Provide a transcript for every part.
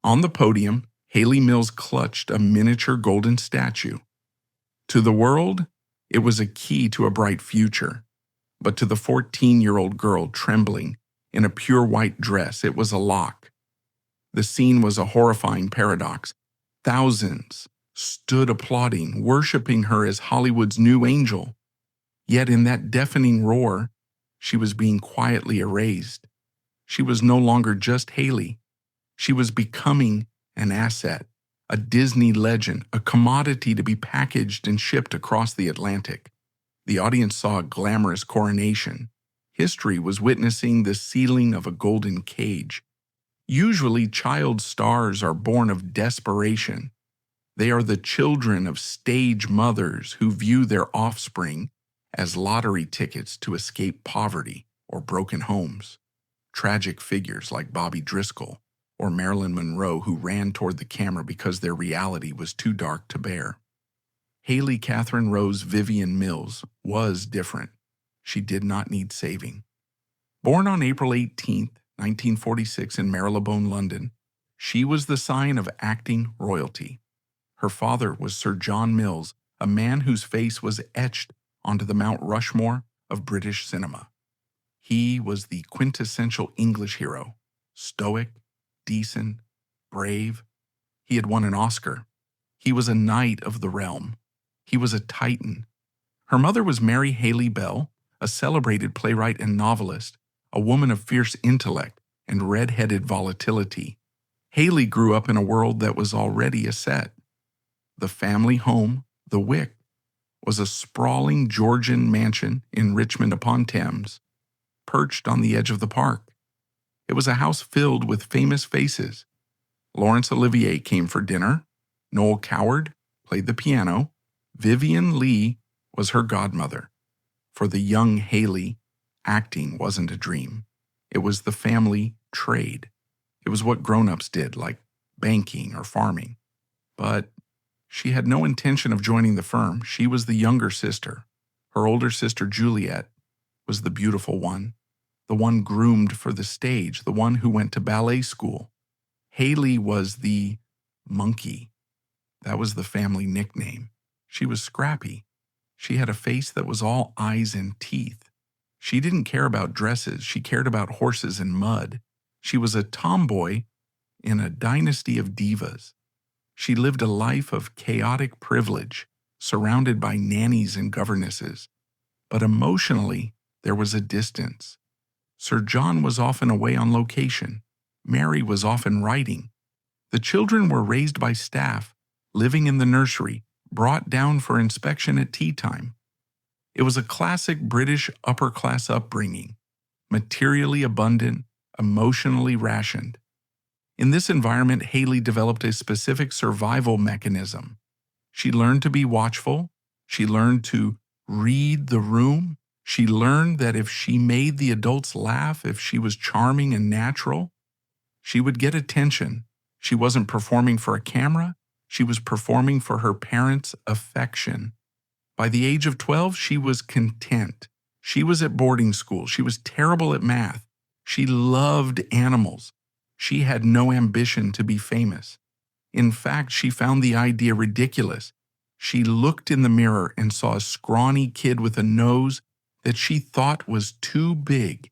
On the podium, Hayley Mills clutched a miniature golden statue. To the world, it was a key to a bright future. But to the 14-year-old girl trembling in a pure white dress, it was a lock. The scene was a horrifying paradox. Thousands stood applauding, worshiping her as Hollywood's new angel. Yet in that deafening roar, she was being quietly erased. She was no longer just Hayley. She was becoming an asset, a Disney legend, a commodity to be packaged and shipped across the Atlantic. The audience saw a glamorous coronation. History was witnessing the sealing of a golden cage. Usually, child stars are born of desperation. They are the children of stage mothers who view their offspring as lottery tickets to escape poverty or broken homes. Tragic figures like Bobby Driscoll or Marilyn Monroe who ran toward the camera because their reality was too dark to bear. Hayley Catherine Rose Vivian Mills was different. She did not need saving. Born on April 18, 1946 in Marylebone, London, she was the sign of acting royalty. Her father was Sir John Mills, a man whose face was etched onto the Mount Rushmore of British cinema. He was the quintessential English hero, stoic, decent, brave. He had won an Oscar. He was a knight of the realm. He was a titan. Her mother was Mary Hayley Bell, a celebrated playwright and novelist, a woman of fierce intellect and red-headed volatility. Hayley grew up in a world that was already a set. The family home, the Wick, was a sprawling Georgian mansion in Richmond upon Thames, perched on the edge of the park. It was a house filled with famous faces. Laurence Olivier came for dinner. Noel Coward played the piano. Vivian Leigh was her godmother. For the young Hayley, acting wasn't a dream. It was the family trade. It was what grown-ups did, like banking or farming. But she had no intention of joining the firm. She was the younger sister. Her older sister, Juliet, was the beautiful one, the one groomed for the stage, the one who went to ballet school. Hayley was the monkey. That was the family nickname. She was scrappy. She had a face that was all eyes and teeth. She didn't care about dresses. She cared about horses and mud. She was a tomboy in a dynasty of divas. She lived a life of chaotic privilege, surrounded by nannies and governesses. But emotionally, there was a distance. Sir John was often away on location. Mary was often writing. The children were raised by staff, living in the nursery, brought down for inspection at tea time. It was a classic British upper-class upbringing, materially abundant, emotionally rationed. In this environment, Hayley developed a specific survival mechanism. She learned to be watchful. She learned to read the room. She learned that if she made the adults laugh, if she was charming and natural, she would get attention. She wasn't performing for a camera. She was performing for her parents' affection. By the age of 12, she was content. She was at boarding school. She was terrible at math. She loved animals. She had no ambition to be famous. In fact, she found the idea ridiculous. She looked in the mirror and saw a scrawny kid with a nose that she thought was too big.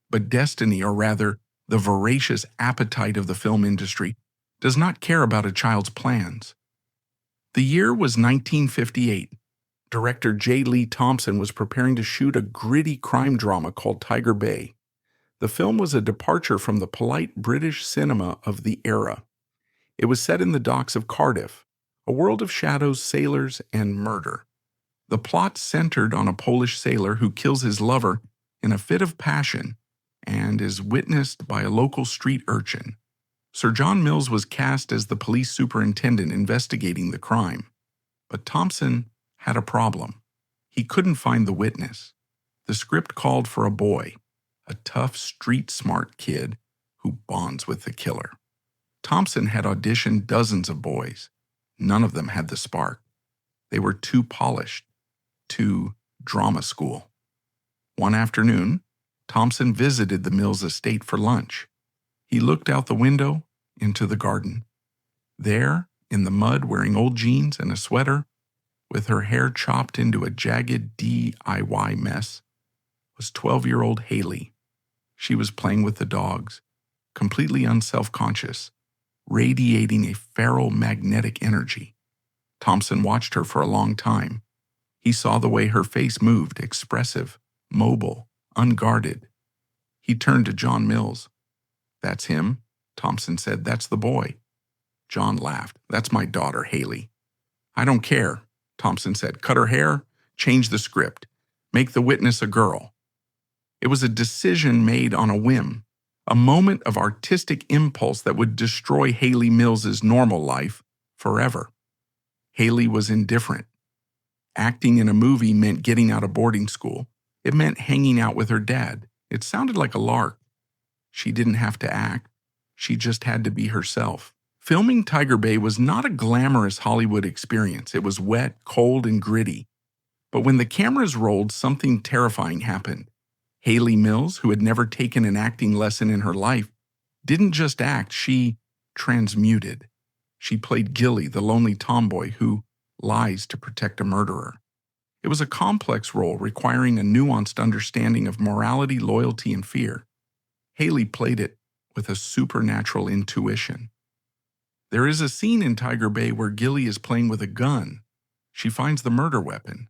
But destiny, or rather, the voracious appetite of the film industry, does not care about a child's plans. The year was 1958. Director J. Lee Thompson was preparing to shoot a gritty crime drama called Tiger Bay. The film was a departure from the polite British cinema of the era. It was set in the docks of Cardiff, a world of shadows, sailors, and murder. The plot centered on a Polish sailor who kills his lover in a fit of passion and is witnessed by a local street urchin. Sir John Mills was cast as the police superintendent investigating the crime. But Thompson had a problem. He couldn't find the witness. The script called for a boy, a tough, street-smart kid who bonds with the killer. Thompson had auditioned dozens of boys. None of them had the spark. They were too polished, too drama school. One afternoon, Thompson visited the Mills estate for lunch. He looked out the window into the garden. There, in the mud, wearing old jeans and a sweater, with her hair chopped into a jagged DIY mess, was 12-year-old Hayley. She was playing with the dogs, completely unself-conscious, radiating a feral magnetic energy. Thompson watched her for a long time. He saw the way her face moved, expressive, mobile, unguarded. He turned to John Mills. "That's him," Thompson said. "That's the boy." John laughed. "That's my daughter, Hayley." "I don't care," Thompson said. "Cut her hair, change the script, make the witness a girl." It was a decision made on a whim, a moment of artistic impulse that would destroy Hayley Mills's normal life forever. Hayley was indifferent. Acting in a movie meant getting out of boarding school. It meant hanging out with her dad. It sounded like a lark. She didn't have to act. She just had to be herself. Filming Tiger Bay was not a glamorous Hollywood experience. It was wet, cold, and gritty. But when the cameras rolled, something terrifying happened. Hayley Mills, who had never taken an acting lesson in her life, didn't just act, she transmuted. She played Gilly, the lonely tomboy who lies to protect a murderer. It was a complex role requiring a nuanced understanding of morality, loyalty, and fear. Hayley played it with a supernatural intuition. There is a scene in Tiger Bay where Gilly is playing with a gun. She finds the murder weapon.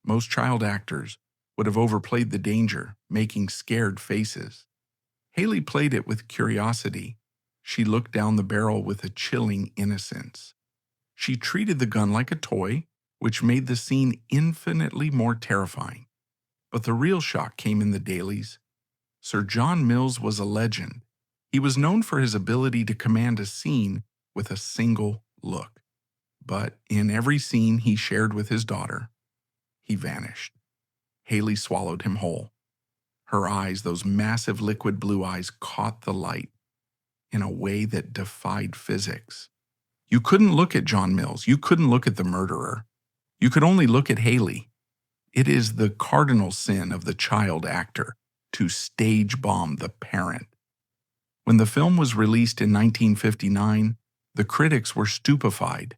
Most child actors would have overplayed the danger, making scared faces. Hayley played it with curiosity. She looked down the barrel with a chilling innocence. She treated the gun like a toy, which made the scene infinitely more terrifying. But the real shock came in the dailies. Sir John Mills was a legend. He was known for his ability to command a scene with a single look. But in every scene he shared with his daughter, he vanished. Hayley swallowed him whole. Her eyes, those massive liquid blue eyes, caught the light in a way that defied physics. You couldn't look at John Mills. You couldn't look at the murderer. You could only look at Hayley. It is the cardinal sin of the child actor to stage bomb the parent. When the film was released in 1959, the critics were stupefied.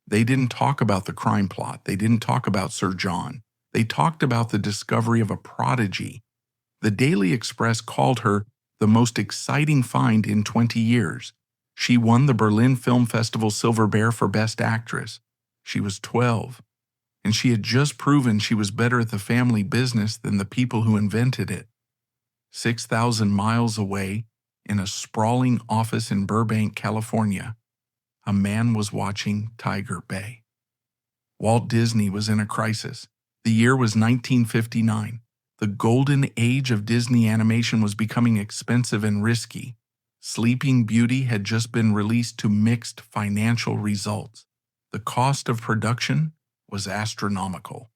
They didn't talk about the crime plot. They didn't talk about Sir John. They talked about the discovery of a prodigy. The Daily Express called her the most exciting find in 20 years. She won the Berlin Film Festival Silver Bear for Best Actress. She was 12, and she had just proven she was better at the family business than the people who invented it. 6,000 miles away, in a sprawling office in Burbank, California, a man was watching Tiger Bay. Walt Disney was in a crisis. The year was 1959. The golden age of Disney animation was becoming expensive and risky. Sleeping Beauty had just been released to mixed financial results. The cost of production was astronomical.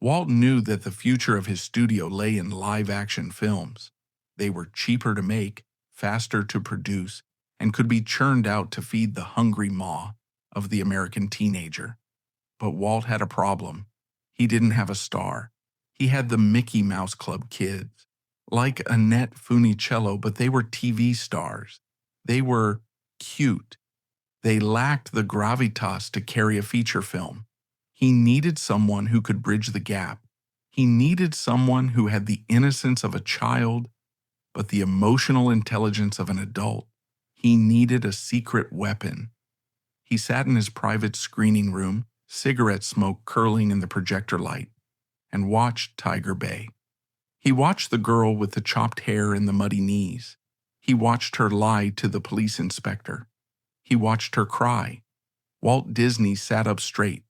Walt knew that the future of his studio lay in live-action films. They were cheaper to make, faster to produce, and could be churned out to feed the hungry maw of the American teenager. But Walt had a problem. He didn't have a star. He had the Mickey Mouse Club kids, like Annette Funicello, but they were TV stars. They were cute. They lacked the gravitas to carry a feature film. He needed someone who could bridge the gap. He needed someone who had the innocence of a child, but the emotional intelligence of an adult. He needed a secret weapon. He sat in his private screening room, cigarette smoke curling in the projector light, and watched Tiger Bay. He watched the girl with the chopped hair and the muddy knees. He watched her lie to the police inspector. He watched her cry. Walt Disney sat up straight.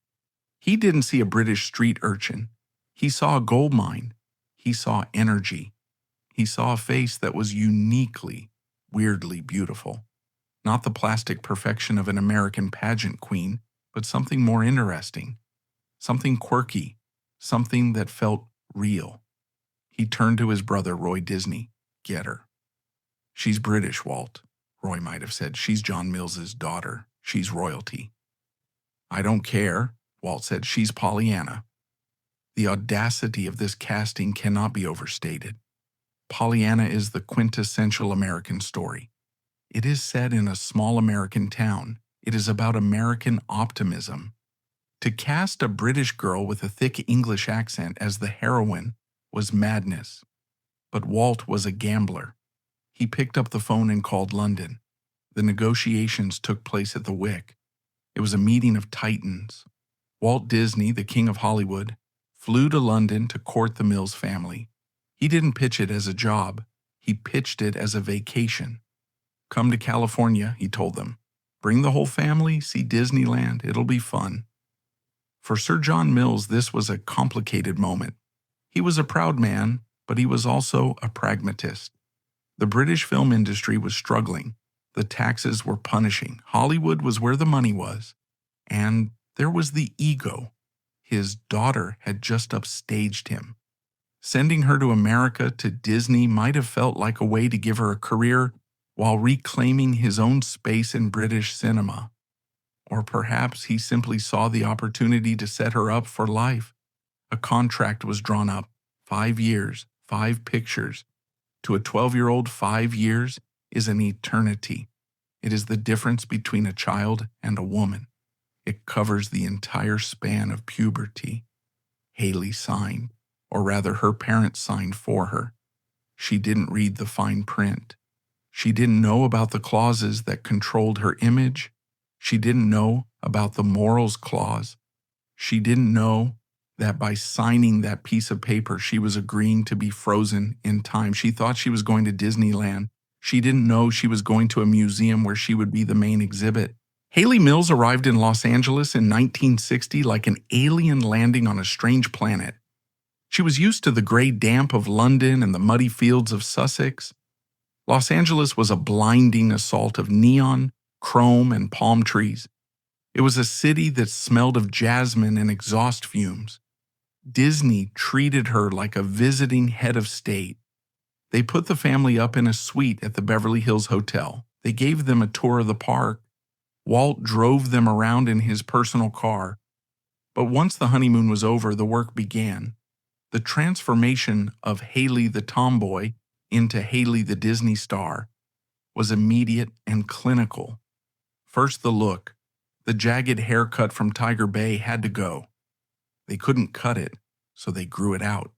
He didn't see a British street urchin. He saw a gold mine. He saw energy. He saw a face that was uniquely, weirdly beautiful. Not the plastic perfection of an American pageant queen, but something more interesting. Something quirky. Something that felt real. He turned to his brother, Roy Disney. "Get her." "She's British, Walt," Roy might have said. "She's John Mills's daughter. She's royalty." "I don't care," Walt said. "She's Pollyanna." The audacity of this casting cannot be overstated. Pollyanna is the quintessential American story. It is set in a small American town. It is about American optimism. To cast a British girl with a thick English accent as the heroine was madness. But Walt was a gambler. He picked up the phone and called London. The negotiations took place at the Wick. It was a meeting of titans. Walt Disney, the king of Hollywood, flew to London to court the Mills family. He didn't pitch it as a job. He pitched it as a vacation. Come to California, he told them. Bring the whole family, see Disneyland, it'll be fun. For Sir John Mills, this was a complicated moment. He was a proud man, but he was also a pragmatist. The British film industry was struggling. The taxes were punishing. Hollywood was where the money was. And there was the ego. His daughter had just upstaged him. Sending her to America, to Disney, might have felt like a way to give her a career while reclaiming his own space in British cinema. Or perhaps he simply saw the opportunity to set her up for life. A contract was drawn up. 5 years, 5 pictures. To a 12-year-old, 5 years is an eternity. It is the difference between a child and a woman. It covers the entire span of puberty. Hayley signed, or rather her parents signed for her. She didn't read the fine print. She didn't know about the clauses that controlled her image. She didn't know about the morals clause. She didn't know that by signing that piece of paper, she was agreeing to be frozen in time. She thought she was going to Disneyland. She didn't know she was going to a museum where she would be the main exhibit. Hayley Mills arrived in Los Angeles in 1960 like an alien landing on a strange planet. She was used to the gray damp of London and the muddy fields of Sussex. Los Angeles was a blinding assault of neon, chrome, and palm trees. It was a city that smelled of jasmine and exhaust fumes. Disney treated her like a visiting head of state. They put the family up in a suite at the Beverly Hills Hotel. They gave them a tour of the park. Walt drove them around in his personal car. But once the honeymoon was over, the work began. The transformation of Hayley the tomboy into Hayley the Disney star was immediate and clinical. First, the look. The jagged haircut from Tiger Bay had to go. They couldn't cut it, so they grew it out.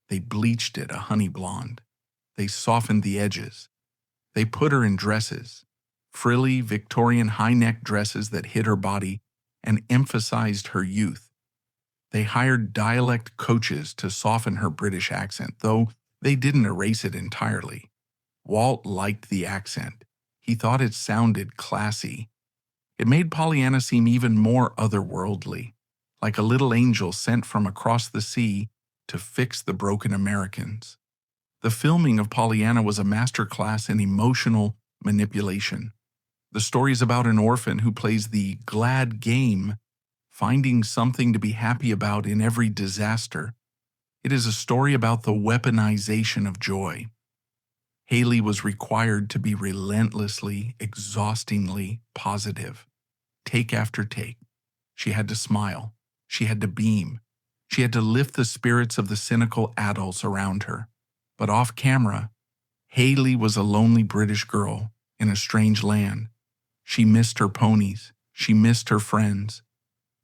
They bleached it a honey blonde. They softened the edges. They put her in dresses, frilly Victorian high-neck dresses that hid her body and emphasized her youth. They hired dialect coaches to soften her British accent, though they didn't erase it entirely. Walt liked the accent. He thought it sounded classy. It made Pollyanna seem even more otherworldly, like a little angel sent from across the sea to fix the broken Americans. The filming of Pollyanna was a masterclass in emotional manipulation. The story is about an orphan who plays the glad game, finding something to be happy about in every disaster. It is a story about the weaponization of joy. Hayley was required to be relentlessly, exhaustingly positive. Take after take. She had to smile. She had to beam. She had to lift the spirits of the cynical adults around her. But off camera, Hayley was a lonely British girl in a strange land. She missed her ponies. She missed her friends.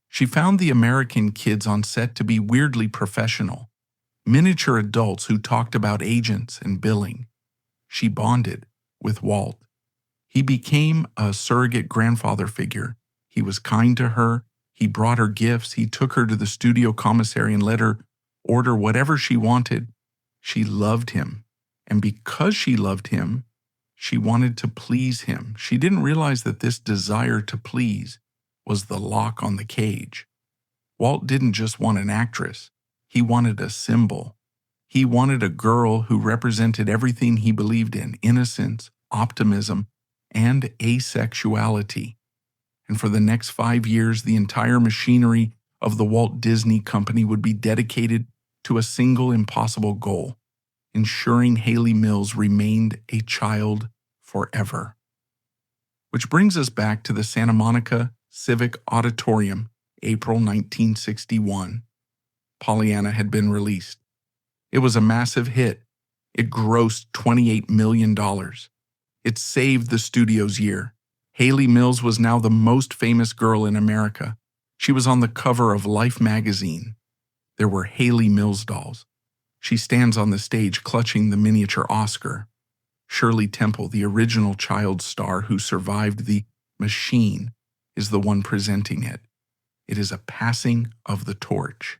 She found the American kids on set to be weirdly professional, miniature adults who talked about agents and billing. She bonded with Walt. He became a surrogate grandfather figure. He was kind to her. He brought her gifts. He took her to the studio commissary and let her order whatever she wanted. She loved him. And because she loved him, she wanted to please him. She didn't realize that this desire to please was the lock on the cage. Walt didn't just want an actress. He wanted a symbol. He wanted a girl who represented everything he believed in: innocence, optimism, and asexuality. And for the next 5 years, the entire machinery of the Walt Disney Company would be dedicated to a single impossible goal: ensuring Hayley Mills remained a child forever. Which brings us back to the Santa Monica Civic Auditorium, April 1961. Pollyanna had been released. It was a massive hit. It grossed $28 million. It saved the studio's year. Hayley Mills was now the most famous girl in America. She was on the cover of Life magazine. There were Hayley Mills dolls. She stands on the stage clutching the miniature Oscar. Shirley Temple, the original child star who survived the machine, is the one presenting it. It is a passing of the torch.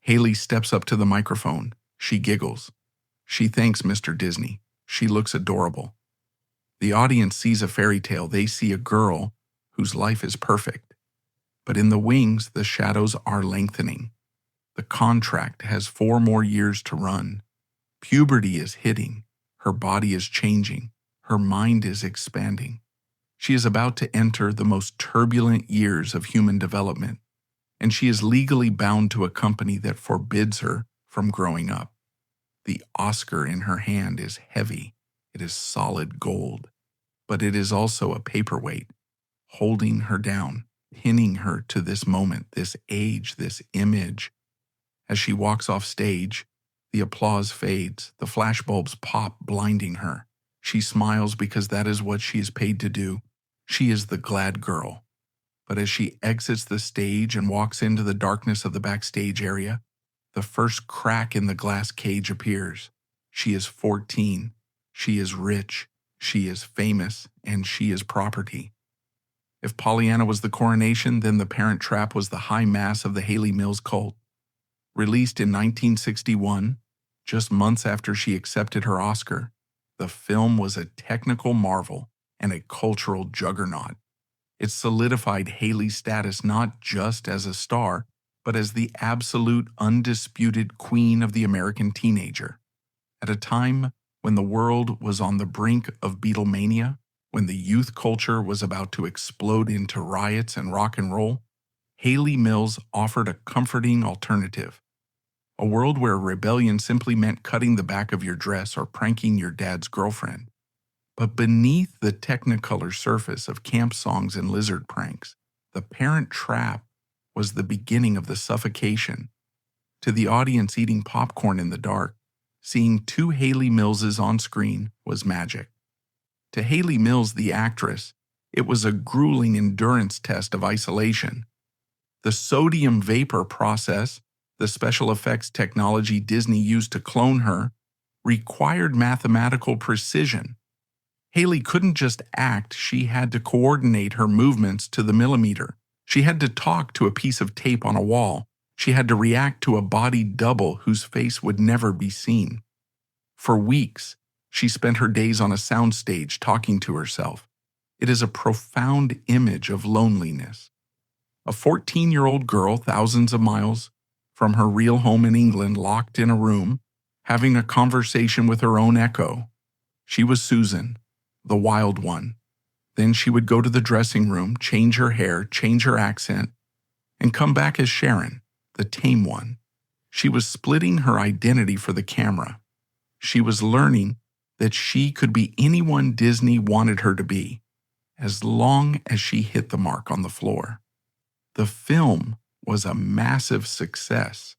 Hayley steps up to the microphone. She giggles. She thanks Mr. Disney. She looks adorable. The audience sees a fairy tale. They see a girl whose life is perfect. But in the wings, the shadows are lengthening. The contract has 4 more years to run. Puberty is hitting. Her body is changing. Her mind is expanding. She is about to enter the most turbulent years of human development, and she is legally bound to a company that forbids her from growing up. The Oscar in her hand is heavy. It is solid gold, but it is also a paperweight, holding her down, pinning her to this moment, this age, this image. As she walks off stage, the applause fades, the flashbulbs pop, blinding her. She smiles because that is what she is paid to do. She is the glad girl. But as she exits the stage and walks into the darkness of the backstage area, the first crack in the glass cage appears. She is 14. She is rich. She is famous. And she is property. If Pollyanna was the coronation, then The Parent Trap was the high mass of the Hayley Mills cult. Released in 1961, just months after she accepted her Oscar, the film was a technical marvel and a cultural juggernaut. It solidified Hayley's status not just as a star, but as the absolute undisputed queen of the American teenager. At a time when the world was on the brink of Beatlemania, when the youth culture was about to explode into riots and rock and roll, Hayley Mills offered a comforting alternative. A world where rebellion simply meant cutting the back of your dress or pranking your dad's girlfriend. But beneath the technicolor surface of camp songs and lizard pranks, The Parent Trap was the beginning of the Suffocation. To the audience eating popcorn in the dark, seeing 2 Hayley Millses on screen was magic. To Hayley Mills, the actress, it was a grueling endurance test of isolation. The sodium vapor process, the special effects technology Disney used to clone her, required mathematical precision. Hayley couldn't just act, she had to coordinate her movements to the millimeter. She had to talk to a piece of tape on a wall. She had to react to a body double whose face would never be seen. For weeks, she spent her days on a soundstage talking to herself. It is a profound image of loneliness. A 14-year-old girl thousands of miles from her real home in England, locked in a room, having a conversation with her own echo. She was Susan, the wild one. Then she would go to the dressing room, change her hair, change her accent, and come back as Sharon, the tame one. She was splitting her identity for the camera. She was learning that she could be anyone Disney wanted her to be, as long as she hit the mark on the floor. The film was a massive success.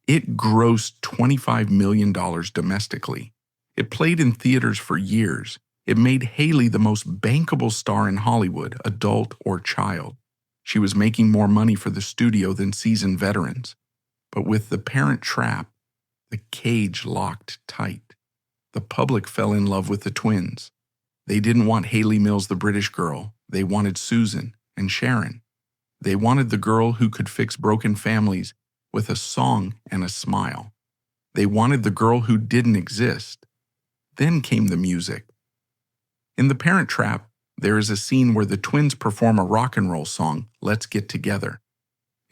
It grossed $25 million domestically. It played in theaters for years. It made Hayley the most bankable star in Hollywood, adult or child. She was making more money for the studio than seasoned veterans. But with The Parent Trap, the cage locked tight. The public fell in love with the twins. They didn't want Hayley Mills, the British girl. They wanted Susan and Sharon. They wanted the girl who could fix broken families with a song and a smile. They wanted the girl who didn't exist. Then came the music. In The Parent Trap, there is a scene where the twins perform a rock and roll song, Let's Get Together.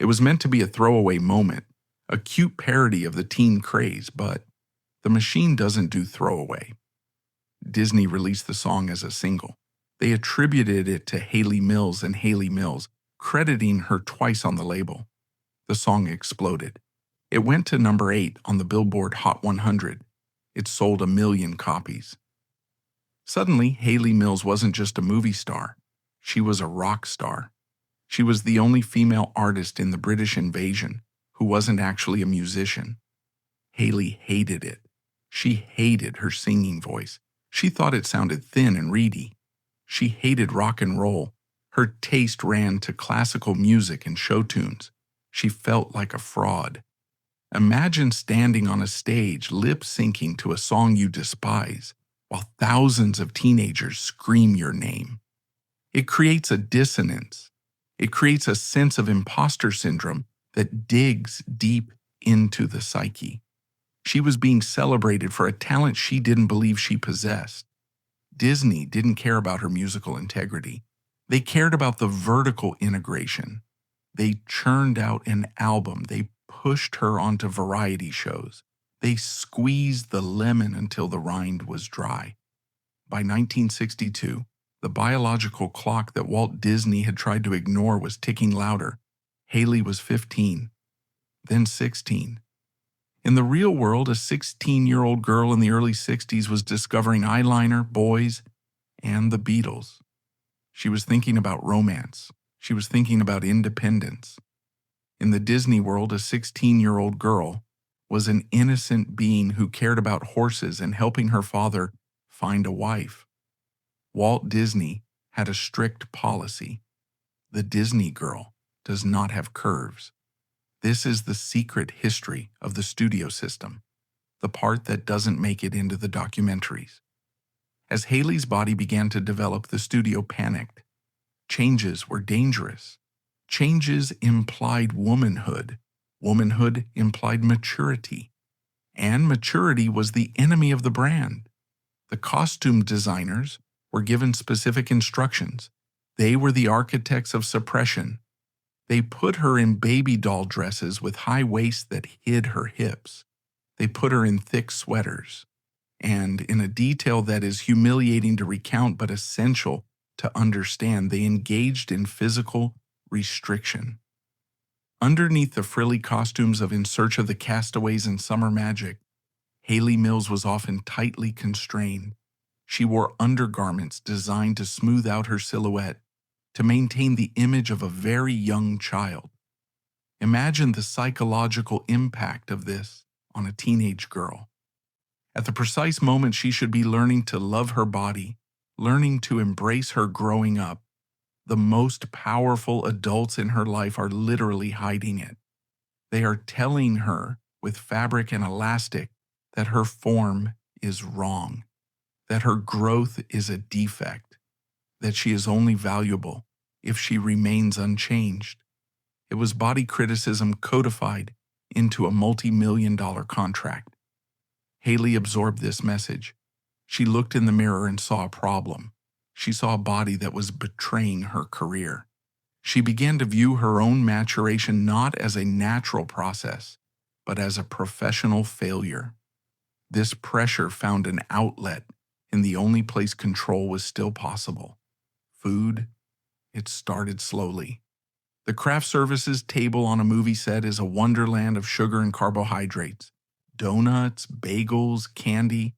It was meant to be a throwaway moment, a cute parody of the teen craze, but the machine doesn't do throwaway. Disney released the song as a single. They attributed it to Hayley Mills and Hayley Mills, crediting her twice on the label. The song exploded. It went to number 8 on the Billboard Hot 100. It sold 1 million copies. Suddenly, Hayley Mills wasn't just a movie star. She was a rock star. She was the only female artist in the British invasion who wasn't actually a musician. Hayley hated it. She hated her singing voice. She thought it sounded thin and reedy. She hated rock and roll. Her taste ran to classical music and show tunes. She felt like a fraud. Imagine standing on a stage lip-syncing to a song you despise, while thousands of teenagers scream your name. It creates a dissonance. It creates a sense of imposter syndrome that digs deep into the psyche. She was being celebrated for a talent she didn't believe she possessed. Disney didn't care about her musical integrity. They cared about the vertical integration. They churned out an album. They pushed her onto variety shows. They squeezed the lemon until the rind was dry. By 1962, the biological clock that Walt Disney had tried to ignore was ticking louder. Hayley was 15, then 16. In the real world, a 16-year-old girl in the early 60s was discovering eyeliner, boys, and the Beatles. She was thinking about romance. She was thinking about independence. In the Disney world, a 16-year-old girl was an innocent being who cared about horses and helping her father find a wife. Walt Disney had a strict policy. The Disney girl does not have curves. This is the secret history of the studio system, the part that doesn't make it into the documentaries. As Hayley's body began to develop, the studio panicked. Changes were dangerous. Changes implied womanhood. Womanhood implied maturity. And maturity was the enemy of the brand. The costume designers were given specific instructions. They were the architects of suppression. They put her in baby doll dresses with high waists that hid her hips. They put her in thick sweaters. And in a detail that is humiliating to recount but essential to understand, they engaged in physical restriction. Underneath the frilly costumes of In Search of the Castaways and Summer Magic, Hayley Mills was often tightly constrained. She wore undergarments designed to smooth out her silhouette, to maintain the image of a very young child. Imagine the psychological impact of this on a teenage girl. At the precise moment she should be learning to love her body, learning to embrace her growing up, the most powerful adults in her life are literally hiding it. They are telling her with fabric and elastic that her form is wrong, that her growth is a defect, that she is only valuable if she remains unchanged. It was body criticism codified into a multi-million-dollar contract. Hayley absorbed this message. She looked in the mirror and saw a problem. She saw a body that was betraying her career. She began to view her own maturation not as a natural process, but as a professional failure. This pressure found an outlet in the only place control was still possible. Food. It started slowly. The craft services table on a movie set is a wonderland of sugar and carbohydrates. Donuts, bagels, candy.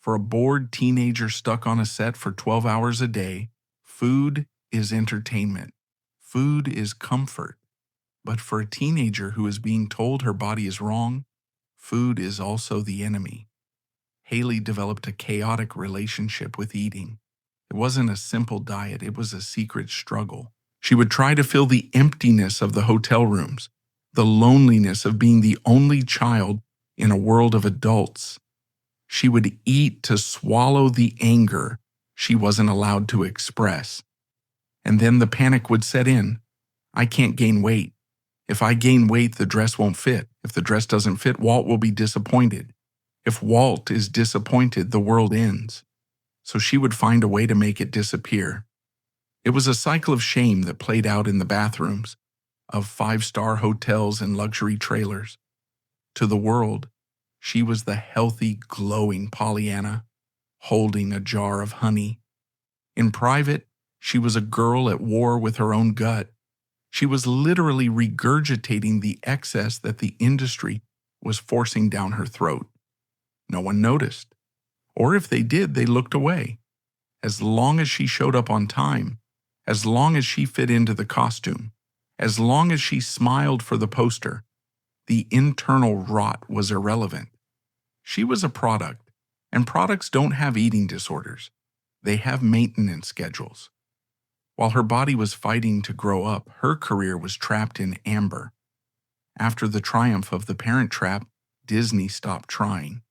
For a bored teenager stuck on a set for 12 hours a day, food is entertainment. Food is comfort. But for a teenager who is being told her body is wrong, food is also the enemy. Hayley developed a chaotic relationship with eating. It wasn't a simple diet, it was a secret struggle. She would try to fill the emptiness of the hotel rooms, the loneliness of being the only child in a world of adults. She would eat to swallow the anger she wasn't allowed to express. And then the panic would set in. I can't gain weight. If I gain weight, the dress won't fit. If the dress doesn't fit, Walt will be disappointed. If Walt is disappointed, the world ends. So she would find a way to make it disappear. It was a cycle of shame that played out in the bathrooms of five-star hotels and luxury trailers. To the world, she was the healthy, glowing Pollyanna, holding a jar of honey. In private, she was a girl at war with her own gut. She was literally regurgitating the excess that the industry was forcing down her throat. No one noticed. Or if they did, they looked away. As long as she showed up on time, as long as she fit into the costume, as long as she smiled for the poster, the internal rot was irrelevant. She was a product, And products don't have eating disorders. They have maintenance schedules. While her body was fighting to grow up, her career was trapped in amber. After the triumph of The Parent Trap, Disney stopped trying.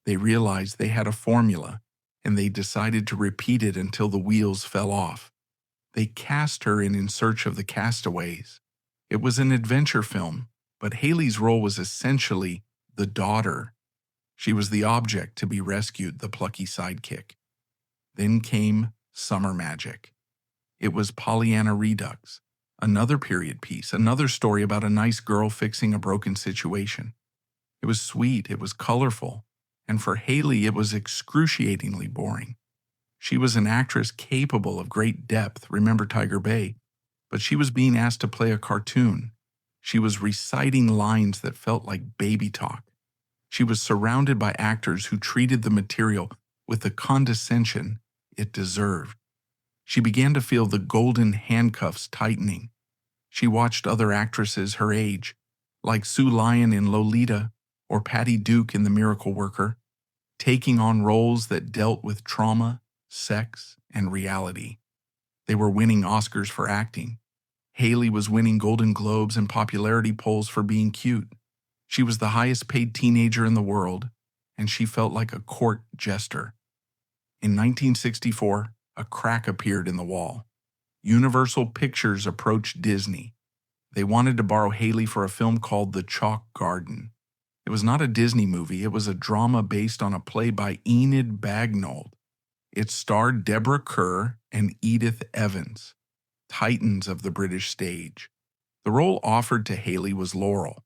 They realized they had a formula, and they decided to repeat it until the wheels fell off. They cast her in Search of the Castaways. It was an adventure film, but Hayley's role was essentially the daughter. She was the object to be rescued, the plucky sidekick. Then came Summer Magic. It was Pollyanna Redux, another period piece, another story about a nice girl fixing a broken situation. It was sweet, it was colorful, and for Hayley it was excruciatingly boring. She was an actress capable of great depth, remember Tiger Bay, but she was being asked to play a cartoon. She was reciting lines that felt like baby talk. She was surrounded by actors who treated the material with the condescension it deserved. She began to feel the golden handcuffs tightening. She watched other actresses her age, like Sue Lyon in Lolita or Patty Duke in The Miracle Worker, taking on roles that dealt with trauma, sex, and reality. They were winning Oscars for acting. Hayley was winning Golden Globes and popularity polls for being cute. She was the highest paid teenager in the world, and she felt like a court jester. In 1964, a crack appeared in the wall. Universal Pictures approached Disney. They wanted to borrow Hayley for a film called The Chalk Garden. It was not a Disney movie, it was a drama based on a play by Enid Bagnold. It starred Deborah Kerr and Edith Evans, titans of the British stage. The role offered to Hayley was Laurel,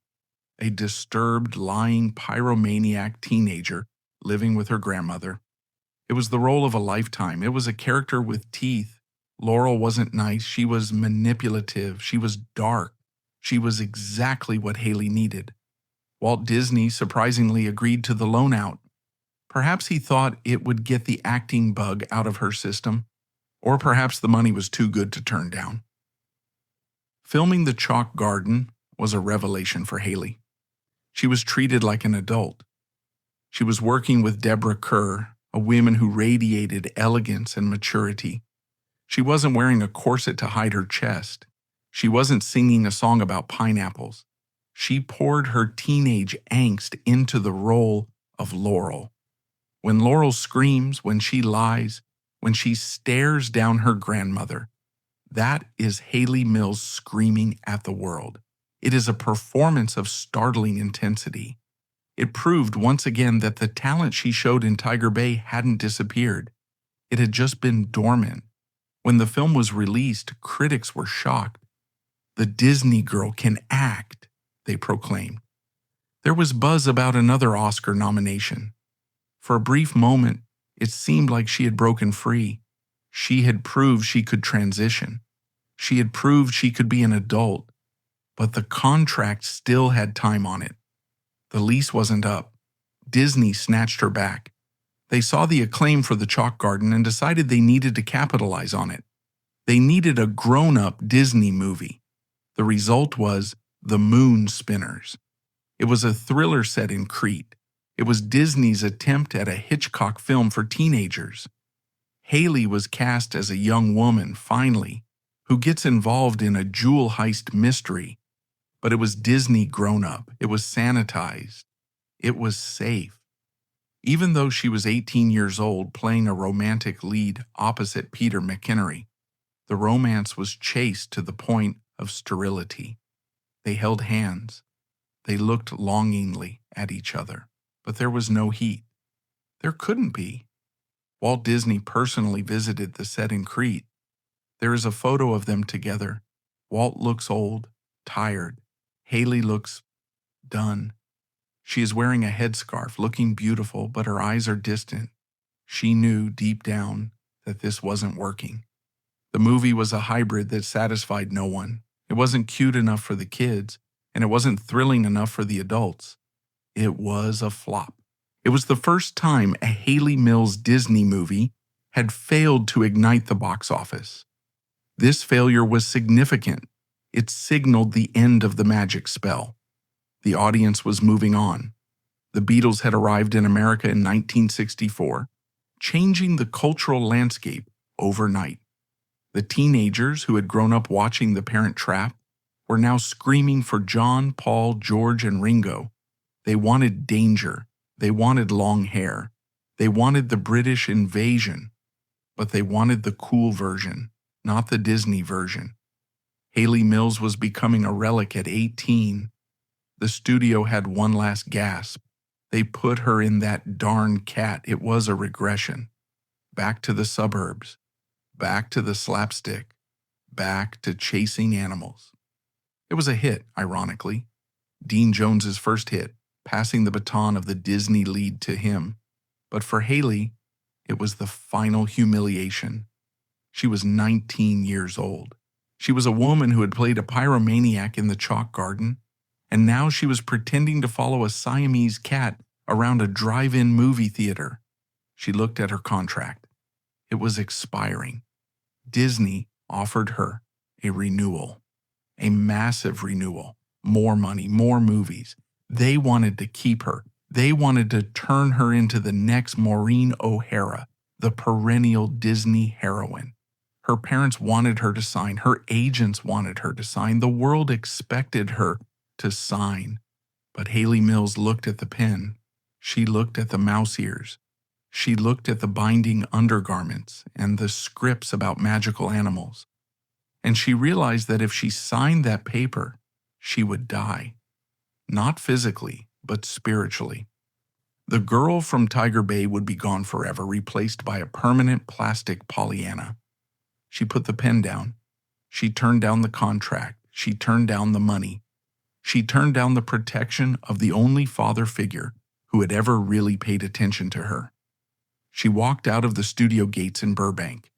a disturbed, lying pyromaniac teenager living with her grandmother. It was the role of a lifetime. It was a character with teeth. Laurel wasn't nice. She was manipulative. She was dark. She was exactly what Hayley needed. Walt Disney surprisingly agreed to the loan out. Perhaps he thought it would get the acting bug out of her system, or perhaps the money was too good to turn down. Filming The Chalk Garden was a revelation for Hayley. She was treated like an adult. She was working with Deborah Kerr, a woman who radiated elegance and maturity. She wasn't wearing a corset to hide her chest. She wasn't singing a song about pineapples. She poured her teenage angst into the role of Laurel. When Laurel screams, when she lies, when she stares down her grandmother, that is Hayley Mills screaming at the world. It is a performance of startling intensity. It proved once again that the talent she showed in Tiger Bay hadn't disappeared. It had just been dormant. When the film was released, critics were shocked. "The Disney girl can act," they proclaimed. There was buzz about another Oscar nomination. For a brief moment, it seemed like she had broken free. She had proved she could transition. She had proved she could be an adult. But the contract still had time on it. The lease wasn't up. Disney snatched her back. They saw the acclaim for The Chalk Garden and decided they needed to capitalize on it. They needed a grown-up Disney movie. The result was The Moon Spinners. It was a thriller set in Crete. It was Disney's attempt at a Hitchcock film for teenagers. Hayley was cast as a young woman, finally, who gets involved in a jewel heist mystery. But it was Disney grown up. It was sanitized. It was safe. Even though she was 18 years old playing a romantic lead opposite Peter McInnery, the romance was chaste to the point of sterility. They held hands. They looked longingly at each other, but there was no heat. There couldn't be. Walt Disney personally visited the set in Crete. There is a photo of them together. Walt looks old, tired. Hayley looks done. She is wearing a headscarf, looking beautiful, but her eyes are distant. She knew deep down that this wasn't working. The movie was a hybrid that satisfied no one. It wasn't cute enough for the kids, and it wasn't thrilling enough for the adults. It was a flop. It was the first time a Hayley Mills Disney movie had failed to ignite the box office. This failure was significant. It signaled the end of the magic spell. The audience was moving on. The Beatles had arrived in America in 1964, changing the cultural landscape overnight. The teenagers who had grown up watching The Parent Trap were now screaming for John, Paul, George, and Ringo. They wanted danger. They wanted long hair. They wanted the British invasion. But they wanted the cool version, not the Disney version. Hayley Mills was becoming a relic at 18. The studio had one last gasp. They put her in that darn cat. It was a regression. Back to the suburbs. Back to the slapstick. Back to chasing animals. It was a hit, ironically. Dean Jones's first hit, passing the baton of the Disney lead to him. But for Hayley, it was the final humiliation. She was 19 years old. She was a woman who had played a pyromaniac in the chalk garden, and now she was pretending to follow a Siamese cat around a drive-in movie theater. She looked at her contract. It was expiring. Disney offered her a renewal, a massive renewal, more money, more movies. They wanted to keep her. They wanted to turn her into the next Maureen O'Hara, the perennial Disney heroine. Her parents wanted her to sign. Her agents wanted her to sign. The world expected her to sign. But Hayley Mills looked at the pen. She looked at the mouse ears. She looked at the binding undergarments and the scripts about magical animals. And she realized that if she signed that paper, she would die. Not physically, but spiritually. The girl from Tiger Bay would be gone forever, replaced by a permanent plastic Pollyanna. She put the pen down. She turned down the contract. She turned down the money. She turned down the protection of the only father figure who had ever really paid attention to her. She walked out of the studio gates in Burbank.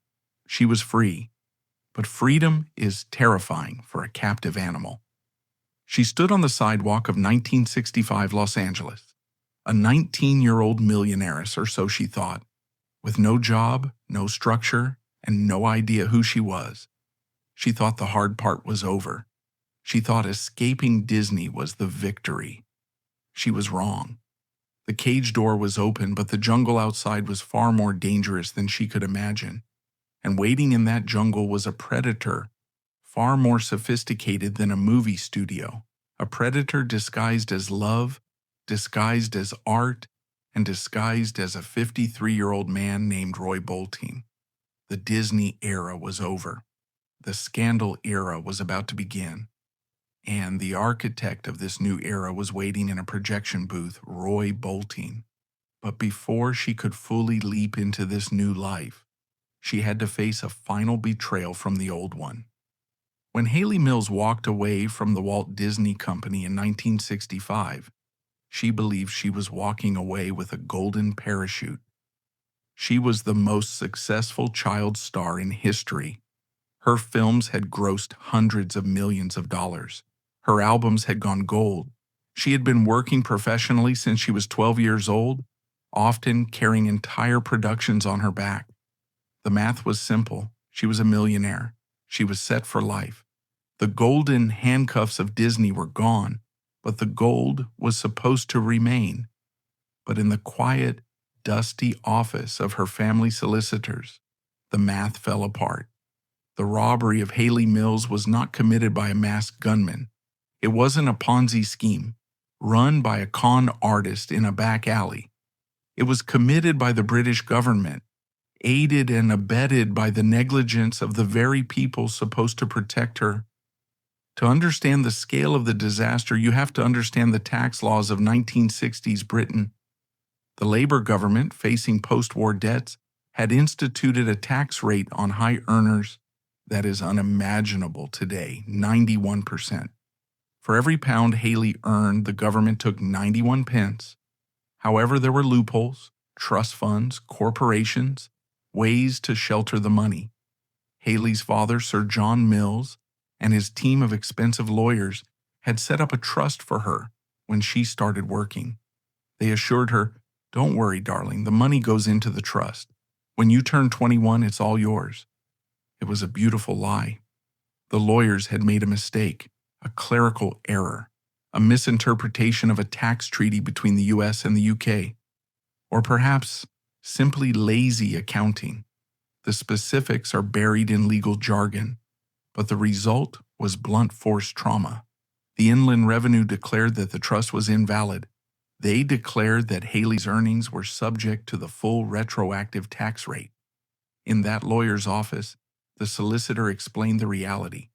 She was free, but freedom is terrifying for a captive animal. She stood on the sidewalk of 1965 Los Angeles, a 19-year-old millionairess, or so she thought, with no job, no structure, and no idea who she was. She thought the hard part was over. She thought escaping Disney was the victory. She was wrong. The cage door was open, but the jungle outside was far more dangerous than she could imagine. And waiting in that jungle was a predator, far more sophisticated than a movie studio. A predator disguised as love, disguised as art, and disguised as a 53-year-old man named Roy Bolting. The Disney era was over. The scandal era was about to begin. And the architect of this new era was waiting in a projection booth, Roy Bolting. But before she could fully leap into this new life, she had to face a final betrayal from the old one. When Hayley Mills walked away from the Walt Disney Company in 1965, she believed she was walking away with a golden parachute. She was the most successful child star in history. Her films had grossed hundreds of millions of dollars. Her albums had gone gold. She had been working professionally since she was 12 years old, often carrying entire productions on her back. The math was simple. She was a millionaire. She was set for life. The golden handcuffs of Disney were gone, but the gold was supposed to remain. But in the quiet, dusty office of her family solicitors, the math fell apart. The robbery of Hayley Mills was not committed by a masked gunman. It wasn't a Ponzi scheme, run by a con artist in a back alley. It was committed by the British government, aided and abetted by the negligence of the very people supposed to protect her. To understand the scale of the disaster, you have to understand the tax laws of 1960s Britain. The Labour government, facing post-war debts, had instituted a tax rate on high earners that is unimaginable today, 91%. For every pound Hayley earned, the government took 91 pence. However, there were loopholes, trust funds, corporations, ways to shelter the money. Hayley's father, Sir John Mills, and his team of expensive lawyers had set up a trust for her when she started working. They assured her, "Don't worry, darling, the money goes into the trust. When you turn 21, it's all yours." It was a beautiful lie. The lawyers had made a mistake, a clerical error. a misinterpretation of a tax treaty between the US and the UK, or perhaps simply lazy accounting. The specifics are buried in legal jargon, but the result was blunt force trauma. The Inland Revenue declared that the trust was invalid. They declared that Hayley's earnings were subject to the full retroactive tax rate. In that lawyer's office, the solicitor explained the reality.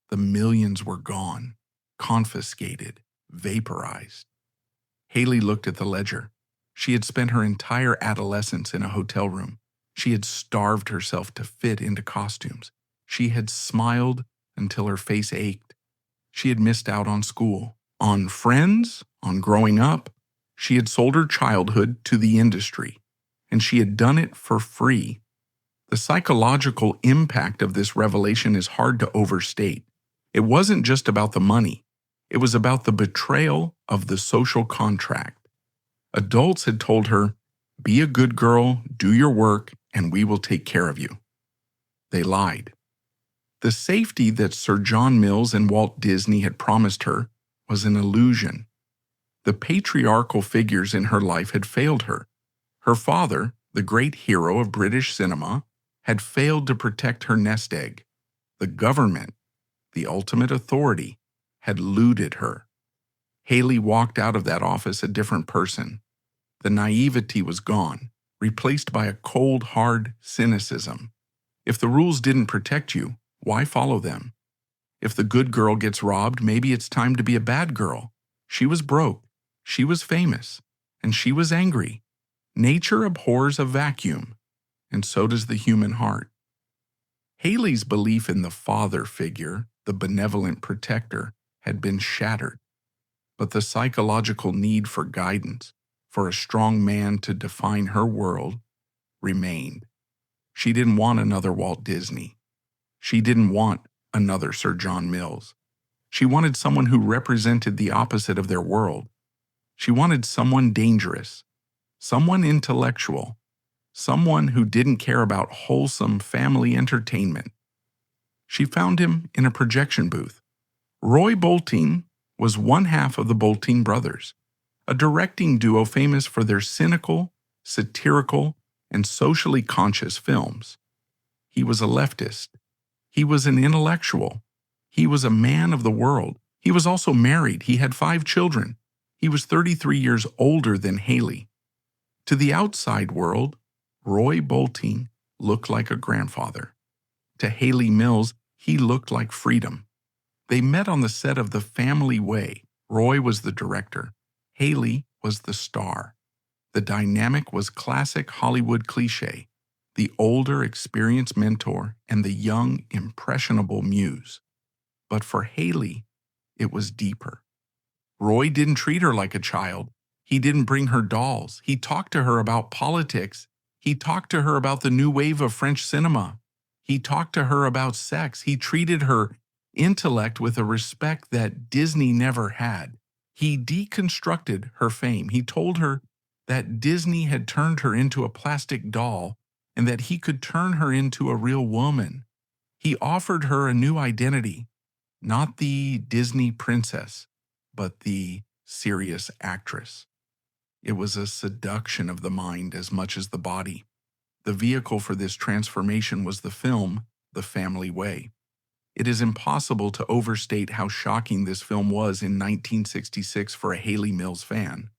The millions were gone, confiscated, vaporized. Hayley looked at the ledger. She had spent her entire adolescence in a hotel room. She had starved herself to fit into costumes. She had smiled until her face ached. She had missed out on school, on friends, on growing up. She had sold her childhood to the industry, and she had done it for free. The psychological impact of this revelation is hard to overstate. It wasn't just about the money. It was about the betrayal of the social contract. Adults had told her, "Be a good girl, do your work, and we will take care of you." They lied. The safety that Sir John Mills and Walt Disney had promised her was an illusion. The patriarchal figures in her life had failed her. Her father, the great hero of British cinema, had failed to protect her nest egg. The government, the ultimate authority, had looted her. Hayley walked out of that office a different person. The naivety was gone, replaced by a cold, hard cynicism. If the rules didn't protect you, why follow them? If the good girl gets robbed, maybe it's time to be a bad girl. She was broke, she was famous, and she was angry. Nature abhors a vacuum, and so does the human heart. Hayley's belief in the father figure, the benevolent protector, had been shattered. But the psychological need for guidance, for a strong man to define her world, remained. She didn't want another Walt Disney. She didn't want another Sir John Mills. She wanted someone who represented the opposite of their world. She wanted someone dangerous, someone intellectual, someone who didn't care about wholesome family entertainment. She found him in a projection booth. Roy Bolting was one half of the Bolting brothers, a directing duo famous for their cynical, satirical, and socially conscious films. He was a leftist. He was an intellectual. He was a man of the world. He was also married. He had 5 children. He was 33 years older than Hayley. To the outside world, Roy Bolting looked like a grandfather. To Hayley Mills, he looked like freedom. They met on the set of The Family Way. Roy was the director. Hayley was the star. The dynamic was classic Hollywood cliché, the older, experienced mentor and the young, impressionable muse. But for Hayley, it was deeper. Roy didn't treat her like a child. He didn't bring her dolls. He talked to her about politics. He talked to her about the new wave of French cinema. He talked to her about sex. He treated her intellect with a respect that Disney never had. He deconstructed her fame. He told her that Disney had turned her into a plastic doll and that he could turn her into a real woman. He offered her a new identity, not the Disney princess, but the serious actress. It was a seduction of the mind as much as the body. The vehicle for this transformation was the film, The Family Way. It is impossible to overstate how shocking this film was in 1966 for a Hayley Mills fan.